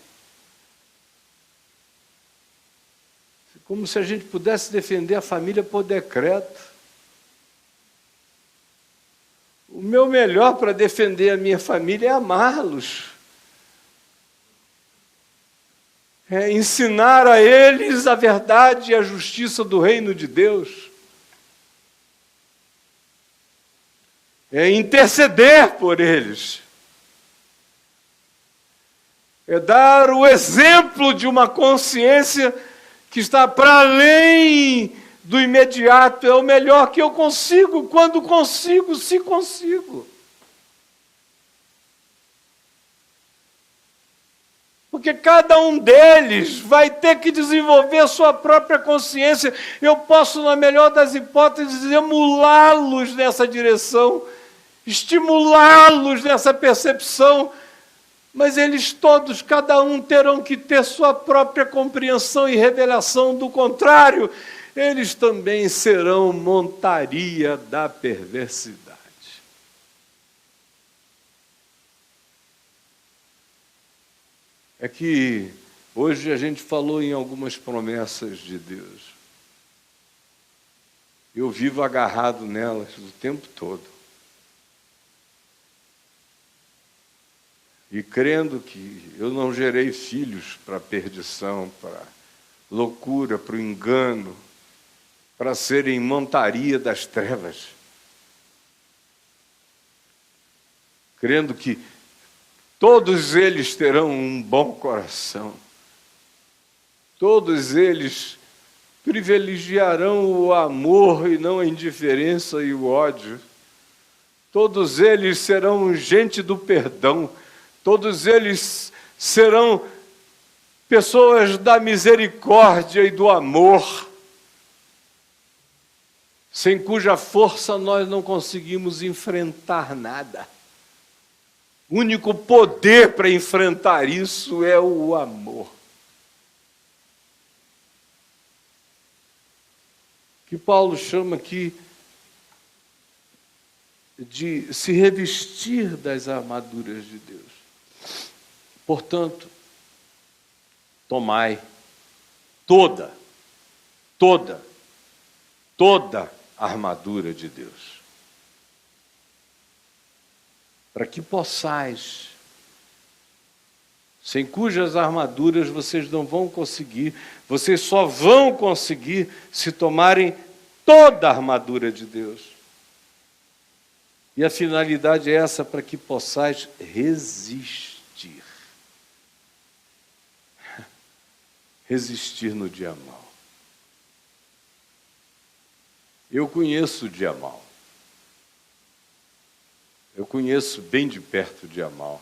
Como se a gente pudesse defender a família por decreto. O meu melhor para defender a minha família é amá-los. É ensinar a eles a verdade e a justiça do reino de Deus. É interceder por eles. É dar o exemplo de uma consciência que está para além do imediato. É o melhor que eu consigo, quando consigo, se consigo. Porque cada um deles vai ter que desenvolver a sua própria consciência. Eu posso, na melhor das hipóteses, emulá-los nessa direção, estimulá-los nessa percepção, mas eles todos, cada um, terão que ter sua própria compreensão e revelação. Do contrário, eles também serão montaria da perversidade. É que hoje a gente falou em algumas promessas de Deus. Eu vivo agarrado nelas o tempo todo. E crendo que eu não gerei filhos para a perdição, para a loucura, para o engano, para serem montaria das trevas. Crendo que todos eles terão um bom coração. Todos eles privilegiarão o amor e não a indiferença e o ódio. Todos eles serão gente do perdão. Todos eles serão pessoas da misericórdia e do amor, sem cuja força nós não conseguimos enfrentar nada. O único poder para enfrentar isso é o amor. Que Paulo chama aqui de se revestir das armaduras de Deus. Portanto, tomai toda a armadura de Deus, para que possais, sem cujas armaduras vocês não vão conseguir, vocês só vão conseguir se tomarem toda a armadura de Deus. E a finalidade é essa, para que possais resistir. Resistir no dia mau. Eu conheço o dia mau. Eu conheço bem de perto o dia mau.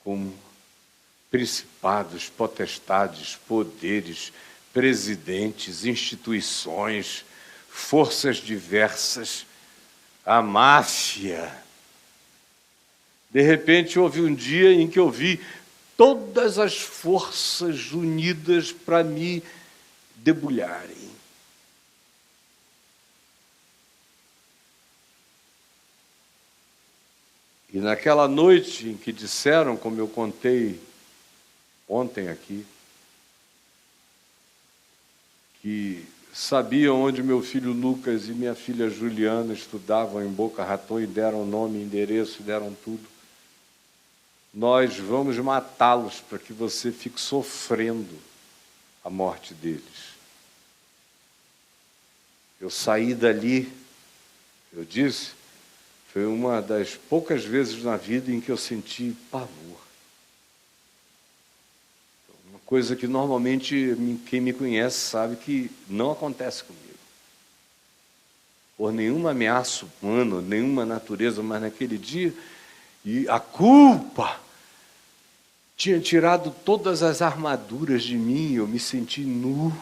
Como principados, potestades, poderes, presidentes, instituições, forças diversas, a máfia. De repente houve um dia em que eu vi todas as forças unidas para me debulharem. E naquela noite em que disseram, como eu contei ontem aqui, que sabiam onde meu filho Lucas e minha filha Juliana estudavam em Boca Raton e deram nome, endereço, deram tudo. Nós vamos matá-los para que você fique sofrendo a morte deles. Eu saí dali, eu disse, foi uma das poucas vezes na vida em que eu senti pavor. Uma coisa que normalmente quem me conhece sabe que não acontece comigo. Por nenhuma ameaça humana, nenhuma natureza, mas naquele dia, e a culpa tinha tirado todas as armaduras de mim, eu me senti nu,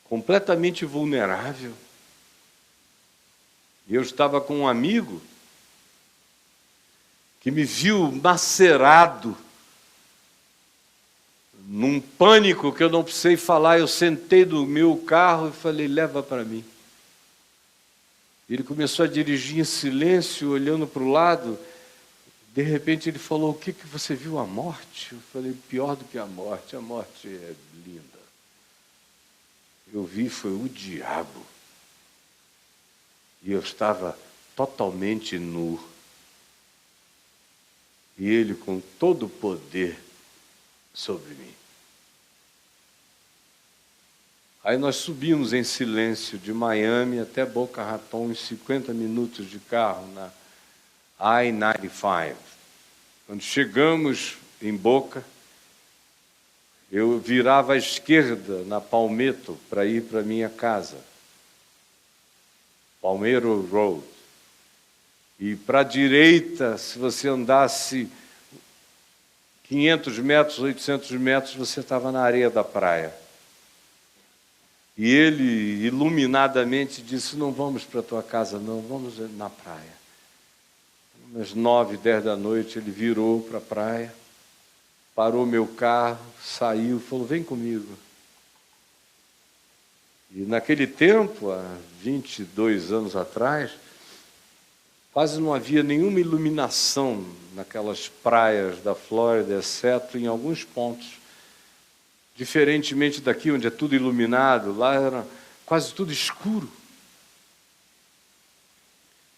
completamente vulnerável. E eu estava com um amigo que me viu macerado, num pânico que eu não precisei falar. Eu sentei no meu carro e falei, leva para mim. Ele começou a dirigir em silêncio, olhando para o lado. De repente ele falou, o que você viu? A morte? Eu falei, pior do que a morte é linda. Eu vi, foi o diabo. E eu estava totalmente nu. E ele com todo o poder sobre mim. Aí nós subimos em silêncio de Miami até Boca Raton em 50 minutos de carro na I-95. Quando chegamos em Boca, eu virava à esquerda na Palmetto para ir para minha casa. Palmetto Road. E para a direita, se você andasse 500 metros, 800 metros, você estava na areia da praia. E ele, iluminadamente, disse, não vamos para a tua casa, não, vamos na praia. Umas 9, 10 da noite, ele virou para a praia, parou meu carro, saiu, falou, vem comigo. E naquele tempo, há 22 anos atrás, quase não havia nenhuma iluminação naquelas praias da Flórida, exceto em alguns pontos. Diferentemente daqui, onde é tudo iluminado, lá era quase tudo escuro.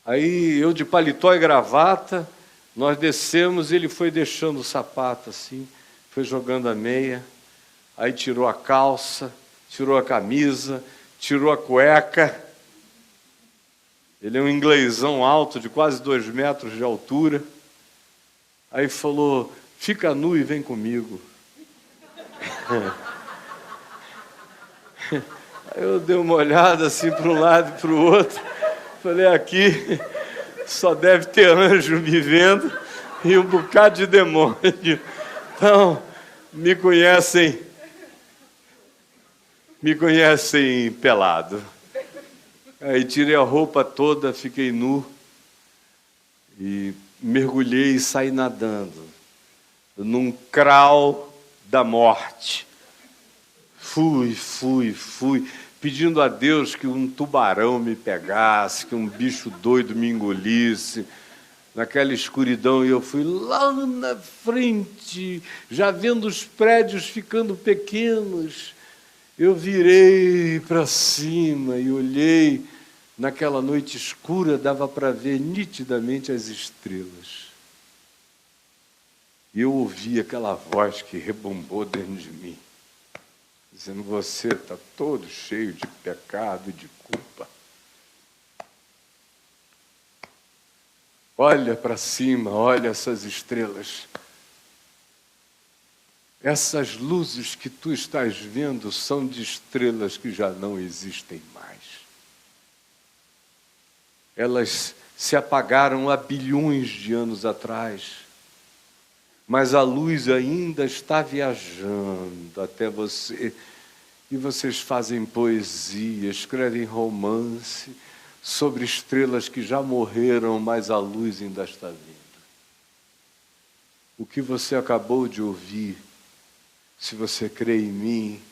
Aí eu de paletó e gravata, nós descemos, ele foi deixando o sapato assim, foi jogando a meia, aí tirou a calça, tirou a camisa, tirou a cueca. Ele é um inglesão alto, de quase 2 metros de altura. Aí falou, fica nu e vem comigo. Aí eu dei uma olhada assim para um lado e para o outro. Falei, aqui só deve ter anjo me vendo e um bocado de demônio. Então, me conhecem pelado. Aí tirei a roupa toda, fiquei nu e mergulhei e saí nadando num crawl da morte. Fui, pedindo a Deus que um tubarão me pegasse, que um bicho doido me engolisse, naquela escuridão, e eu fui lá na frente, já vendo os prédios ficando pequenos. Eu virei para cima e olhei, naquela noite escura, dava para ver nitidamente as estrelas. E eu ouvi aquela voz que rebombou dentro de mim, dizendo, você está todo cheio de pecado e de culpa. Olha para cima, olha essas estrelas. Essas luzes que tu estás vendo são de estrelas que já não existem mais. Elas se apagaram há bilhões de anos atrás, mas a luz ainda está viajando até você. E vocês fazem poesia, escrevem romance sobre estrelas que já morreram, mas a luz ainda está vindo. O que você acabou de ouvir, se você crê em mim,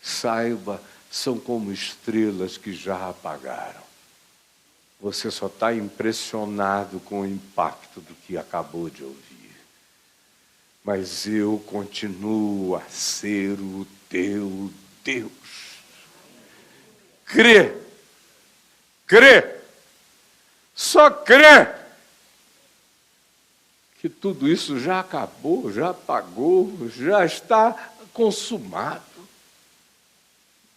saiba, são como estrelas que já apagaram. Você só está impressionado com o impacto do que acabou de ouvir. Mas eu continuo a ser o teu Deus. crê. Crê. Só crê que tudo isso já acabou, já pagou, já está consumado.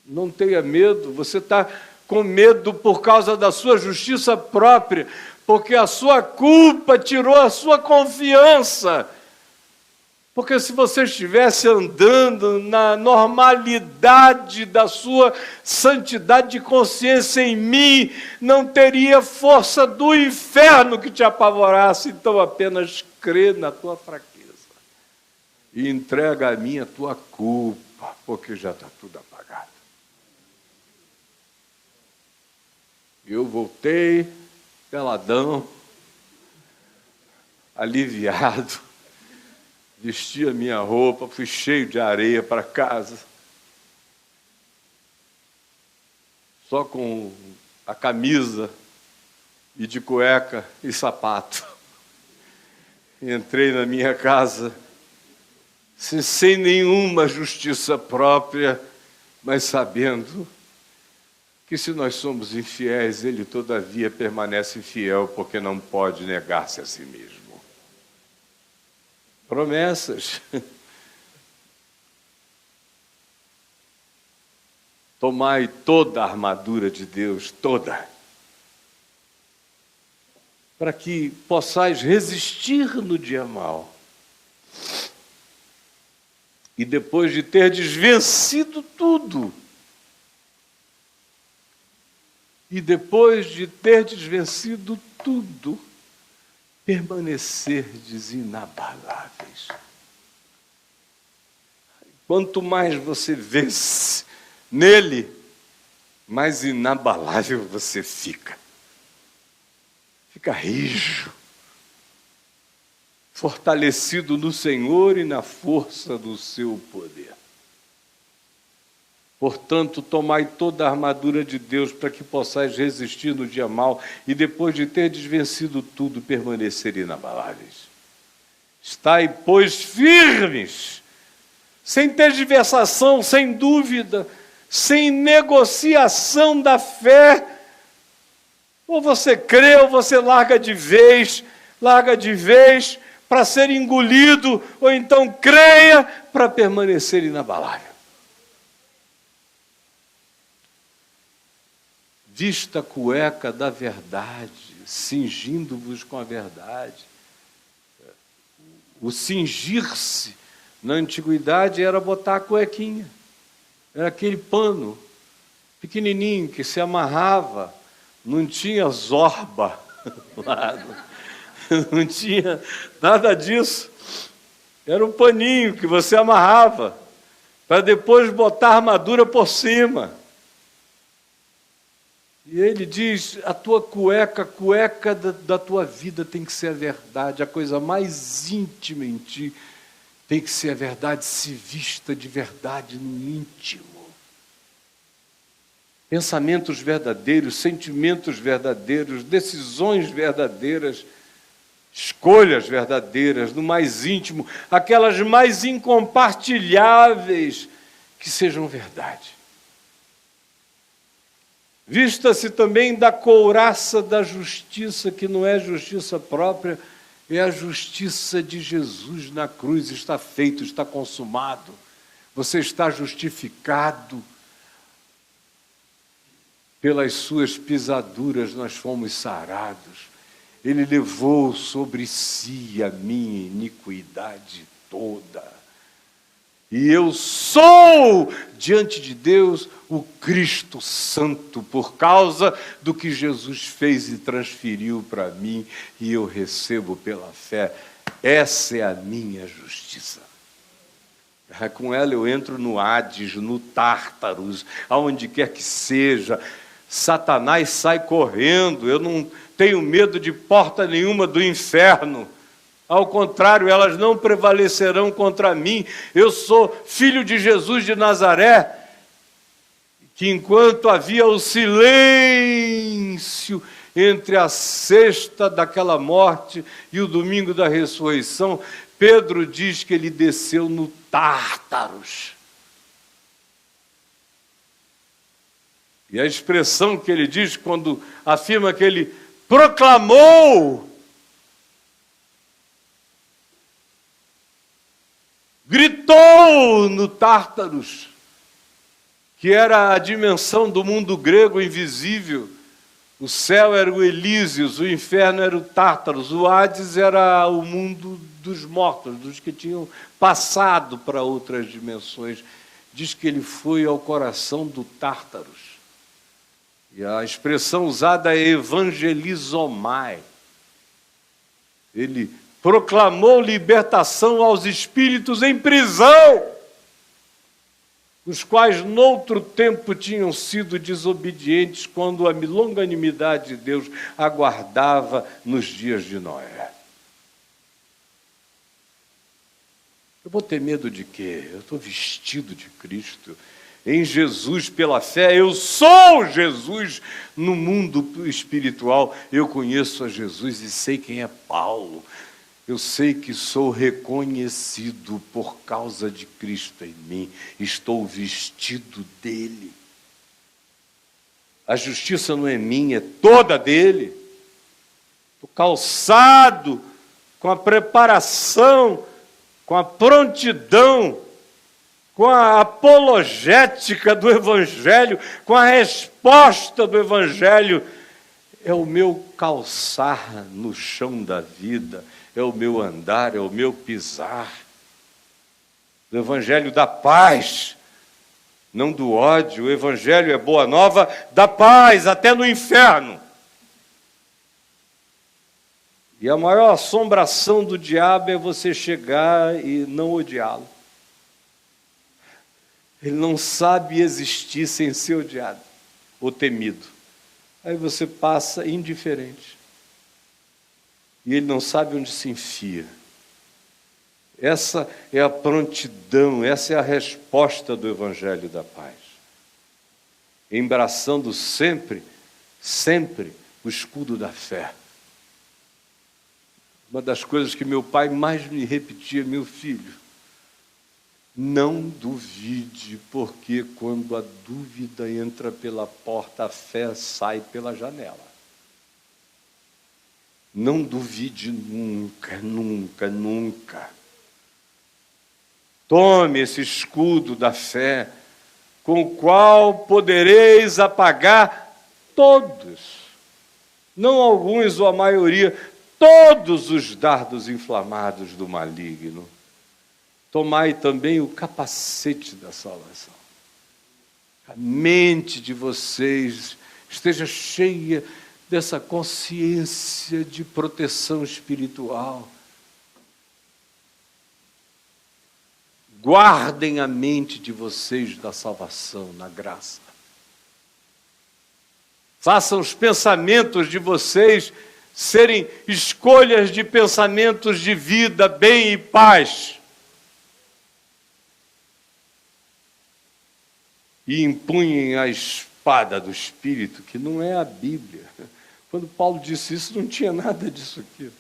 Não tenha medo, você está com medo por causa da sua justiça própria, porque a sua culpa tirou a sua confiança. Porque se você estivesse andando na normalidade da sua santidade de consciência em mim, não teria força do inferno que te apavorasse. Então apenas crê na tua fraqueza e entrega a mim a tua culpa, porque já está tudo apagado. Eu voltei peladão, aliviado, vesti a minha roupa, fui cheio de areia para casa, só com a camisa e de cueca e sapato. Entrei na minha casa sem nenhuma justiça própria, mas sabendo que se nós somos infiéis, Ele todavia permanece fiel, porque não pode negar-se a si mesmo. Promessas. Tomai toda a armadura de Deus, toda, para que possais resistir no dia mau. E depois de terdes vencido tudo, permanecerdes inabaláveis. Quanto mais você vence nele, mais inabalável você fica. Fica rijo, fortalecido no Senhor e na força do seu poder. Portanto, tomai toda a armadura de Deus para que possais resistir no dia mau e depois de terdes vencido tudo, permanecer inabaláveis. Estai, pois, firmes, sem tergiversação, sem dúvida, sem negociação da fé. Ou você crê ou você larga de vez para ser engolido, ou então creia para permanecer inabalável. Vista a cueca da verdade, cingindo-vos com a verdade. O cingir-se, na antiguidade, era botar a cuequinha. Era aquele pano pequenininho que se amarrava, não tinha zorba lá, não tinha nada disso. Era um paninho que você amarrava, para depois botar a armadura por cima. E ele diz, a tua cueca, a cueca da tua vida tem que ser a verdade, a coisa mais íntima em ti tem que ser a verdade, se vista de verdade no íntimo. Pensamentos verdadeiros, sentimentos verdadeiros, decisões verdadeiras, escolhas verdadeiras, no mais íntimo, aquelas mais incompartilháveis, que sejam verdade. Vista-se também da couraça da justiça, que não é justiça própria, é a justiça de Jesus na cruz. Está feito, está consumado. Você está justificado. Pelas suas pisaduras nós fomos sarados. Ele levou sobre si a minha iniquidade toda. E eu sou, diante de Deus, o Cristo Santo, por causa do que Jesus fez e transferiu para mim, e eu recebo pela fé. Essa é a minha justiça. Com ela eu entro no Hades, no Tártaros, aonde quer que seja. Satanás sai correndo, eu não tenho medo de porta nenhuma do inferno. Ao contrário, elas não prevalecerão contra mim. Eu sou filho de Jesus de Nazaré, que enquanto havia o silêncio entre a sexta daquela morte e o domingo da ressurreição, Pedro diz que ele desceu no Tártaros. E a expressão que ele diz quando afirma que ele proclamou, gritou no Tártaros, que era a dimensão do mundo grego invisível. O céu era o Elísios, o inferno era o Tártaros, o Hades era o mundo dos mortos, dos que tinham passado para outras dimensões. Diz que ele foi ao coração do Tártaros. E a expressão usada é evangelizomai. Ele proclamou libertação aos espíritos em prisão, os quais noutro tempo tinham sido desobedientes quando a longanimidade de Deus aguardava nos dias de Noé. Eu vou ter medo de quê? Eu estou vestido de Cristo. Em Jesus, pela fé, eu sou Jesus. No mundo espiritual, eu conheço a Jesus e sei quem é Paulo. Eu sei que sou reconhecido por causa de Cristo em mim. Estou vestido dele. A justiça não é minha, é toda dele. Estou calçado com a preparação, com a prontidão, com a apologética do Evangelho, com a resposta do Evangelho. É o meu calçar no chão da vida, é o meu andar, é o meu pisar. O Evangelho da paz, não do ódio. O Evangelho é boa nova da paz, até no inferno. E a maior assombração do diabo é você chegar e não odiá-lo. Ele não sabe existir sem ser odiado ou temido. Aí você passa indiferente. E ele não sabe onde se enfia. Essa é a prontidão, essa é a resposta do Evangelho da paz. Embraçando sempre, sempre o escudo da fé. Uma das coisas que meu pai mais me repetia: meu filho, não duvide, porque quando a dúvida entra pela porta, a fé sai pela janela. Não duvide nunca, nunca, nunca. Tome esse escudo da fé, com o qual podereis apagar todos, não alguns ou a maioria, todos os dardos inflamados do maligno. Tomai também o capacete da salvação. A mente de vocês esteja cheia dessa consciência de proteção espiritual. Guardem a mente de vocês da salvação, na graça. Façam os pensamentos de vocês serem escolhas de pensamentos de vida, bem e paz. E empunhem a espada do Espírito, que não é a Bíblia. Quando Paulo disse isso, não tinha nada disso aqui.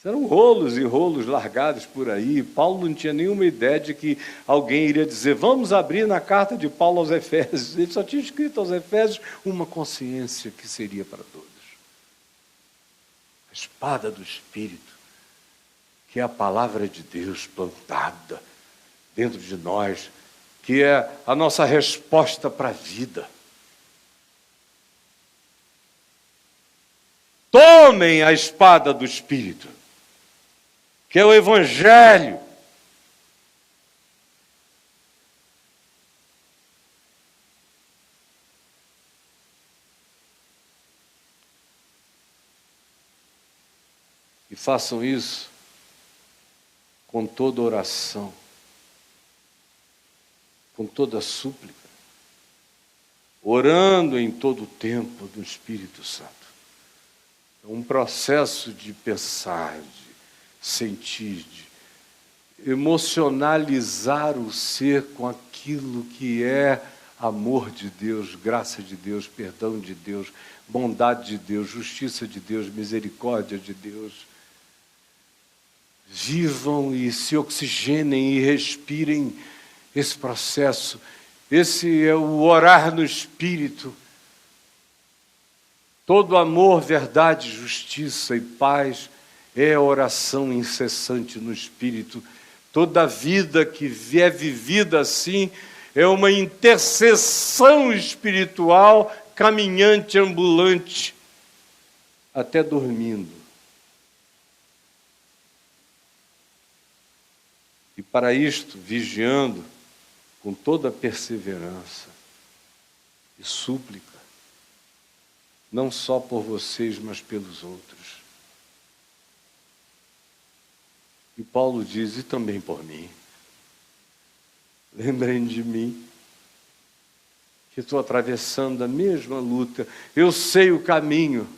Eram rolos e rolos largados por aí. Paulo não tinha nenhuma ideia de que alguém iria dizer: vamos abrir na carta de Paulo aos Efésios. Ele só tinha escrito aos Efésios uma consciência que seria para todos. A espada do Espírito, que é a palavra de Deus plantada dentro de nós, que é a nossa resposta para a vida. Tomem a espada do Espírito, que é o Evangelho. E façam isso com toda oração, com toda súplica, orando em todo o tempo do Espírito Santo. É um processo de pensar, de sentir, de emocionalizar o ser com aquilo que é amor de Deus, graça de Deus, perdão de Deus, bondade de Deus, justiça de Deus, misericórdia de Deus. Vivam e se oxigenem e respirem esse processo Esse é o orar no Espírito. Todo amor, verdade, justiça e paz é oração incessante no Espírito. Toda vida que é vivida assim é uma intercessão espiritual, caminhante, ambulante, até dormindo. E para isto, vigiando com toda perseverança e súplica, não só por vocês, mas pelos outros. E Paulo diz, e também por mim. Lembrem de mim, que estou atravessando a mesma luta. Eu sei o caminho,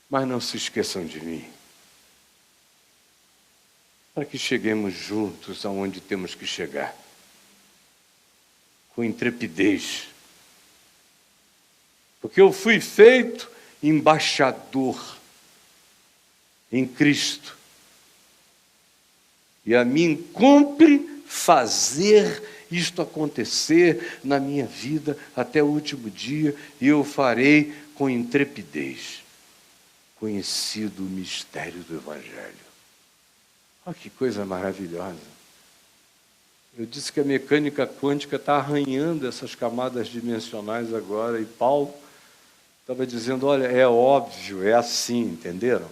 mas não se esqueçam de mim. Para que cheguemos juntos aonde temos que chegar. Com intrepidez. Porque eu fui feito embaixador em Cristo. E a mim cumpre fazer isto acontecer na minha vida até o último dia, e eu farei com intrepidez, conhecido o mistério do Evangelho. Olha que coisa maravilhosa. Eu disse que a mecânica quântica está arranhando essas camadas dimensionais agora, e Paulo estava dizendo, olha, é óbvio, é assim, entenderam?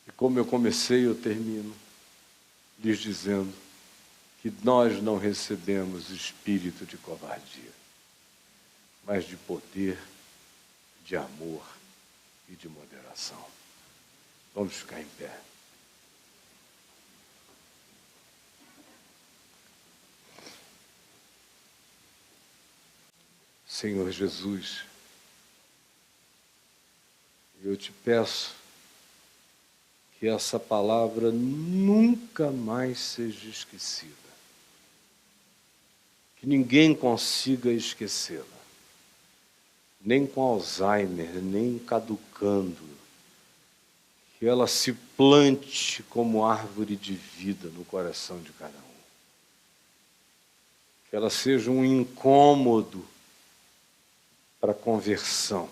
E como eu comecei, eu termino lhes dizendo que nós não recebemos espírito de covardia, mas de poder, de amor e de moderação. Vamos ficar em pé. Senhor Jesus, eu te peço que essa palavra nunca mais seja esquecida. Que ninguém consiga esquecê-la. Nem com Alzheimer, nem caducando. Que ela se plante como árvore de vida no coração de cada um. Que ela seja um incômodo para a conversão.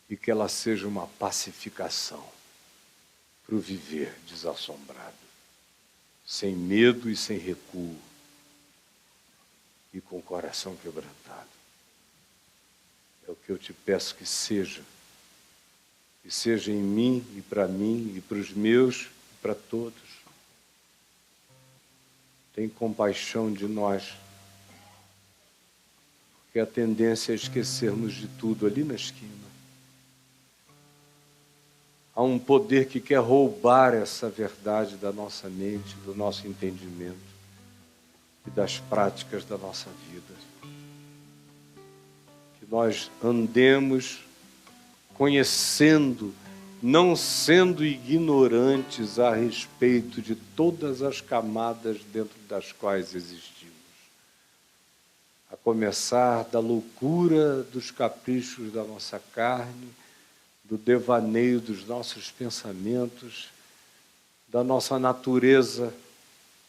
E que ela seja uma pacificação para o viver desassombrado, sem medo e sem recuo, e com o coração quebrantado. É o que eu te peço que seja em mim e para os meus e para todos. Tem compaixão de nós, porque a tendência é esquecermos de tudo ali na esquina. Há um poder que quer roubar essa verdade da nossa mente, do nosso entendimento e das práticas da nossa vida. Que nós andemos conhecendo, não sendo ignorantes a respeito de todas as camadas dentro das quais existimos. A começar da loucura dos caprichos da nossa carne, do devaneio dos nossos pensamentos, da nossa natureza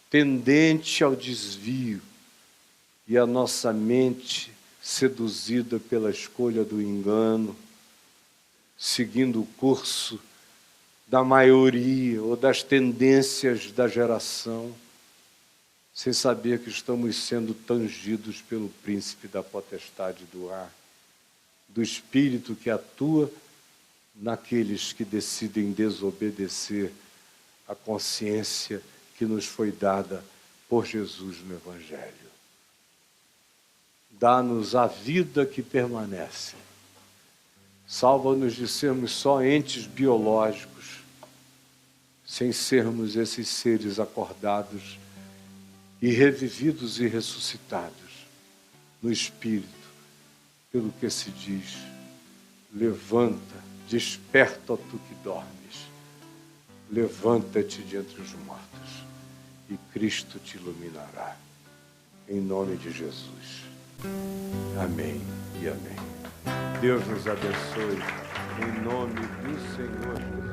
tendente ao desvio e a nossa mente seduzida pela escolha do engano, seguindo o curso da maioria ou das tendências da geração, sem saber que estamos sendo tangidos pelo príncipe da potestade do ar, do espírito que atua naqueles que decidem desobedecer a consciência que nos foi dada por Jesus no Evangelho. Dá-nos a vida que permanece. Salva-nos de sermos só entes biológicos, sem sermos esses seres acordados e revividos e ressuscitados no Espírito, pelo que se diz, levanta, desperta, ó tu que dormes, levanta-te de entre os mortos e Cristo te iluminará. Em nome de Jesus. Amém e amém. Deus nos abençoe, em nome do Senhor Jesus.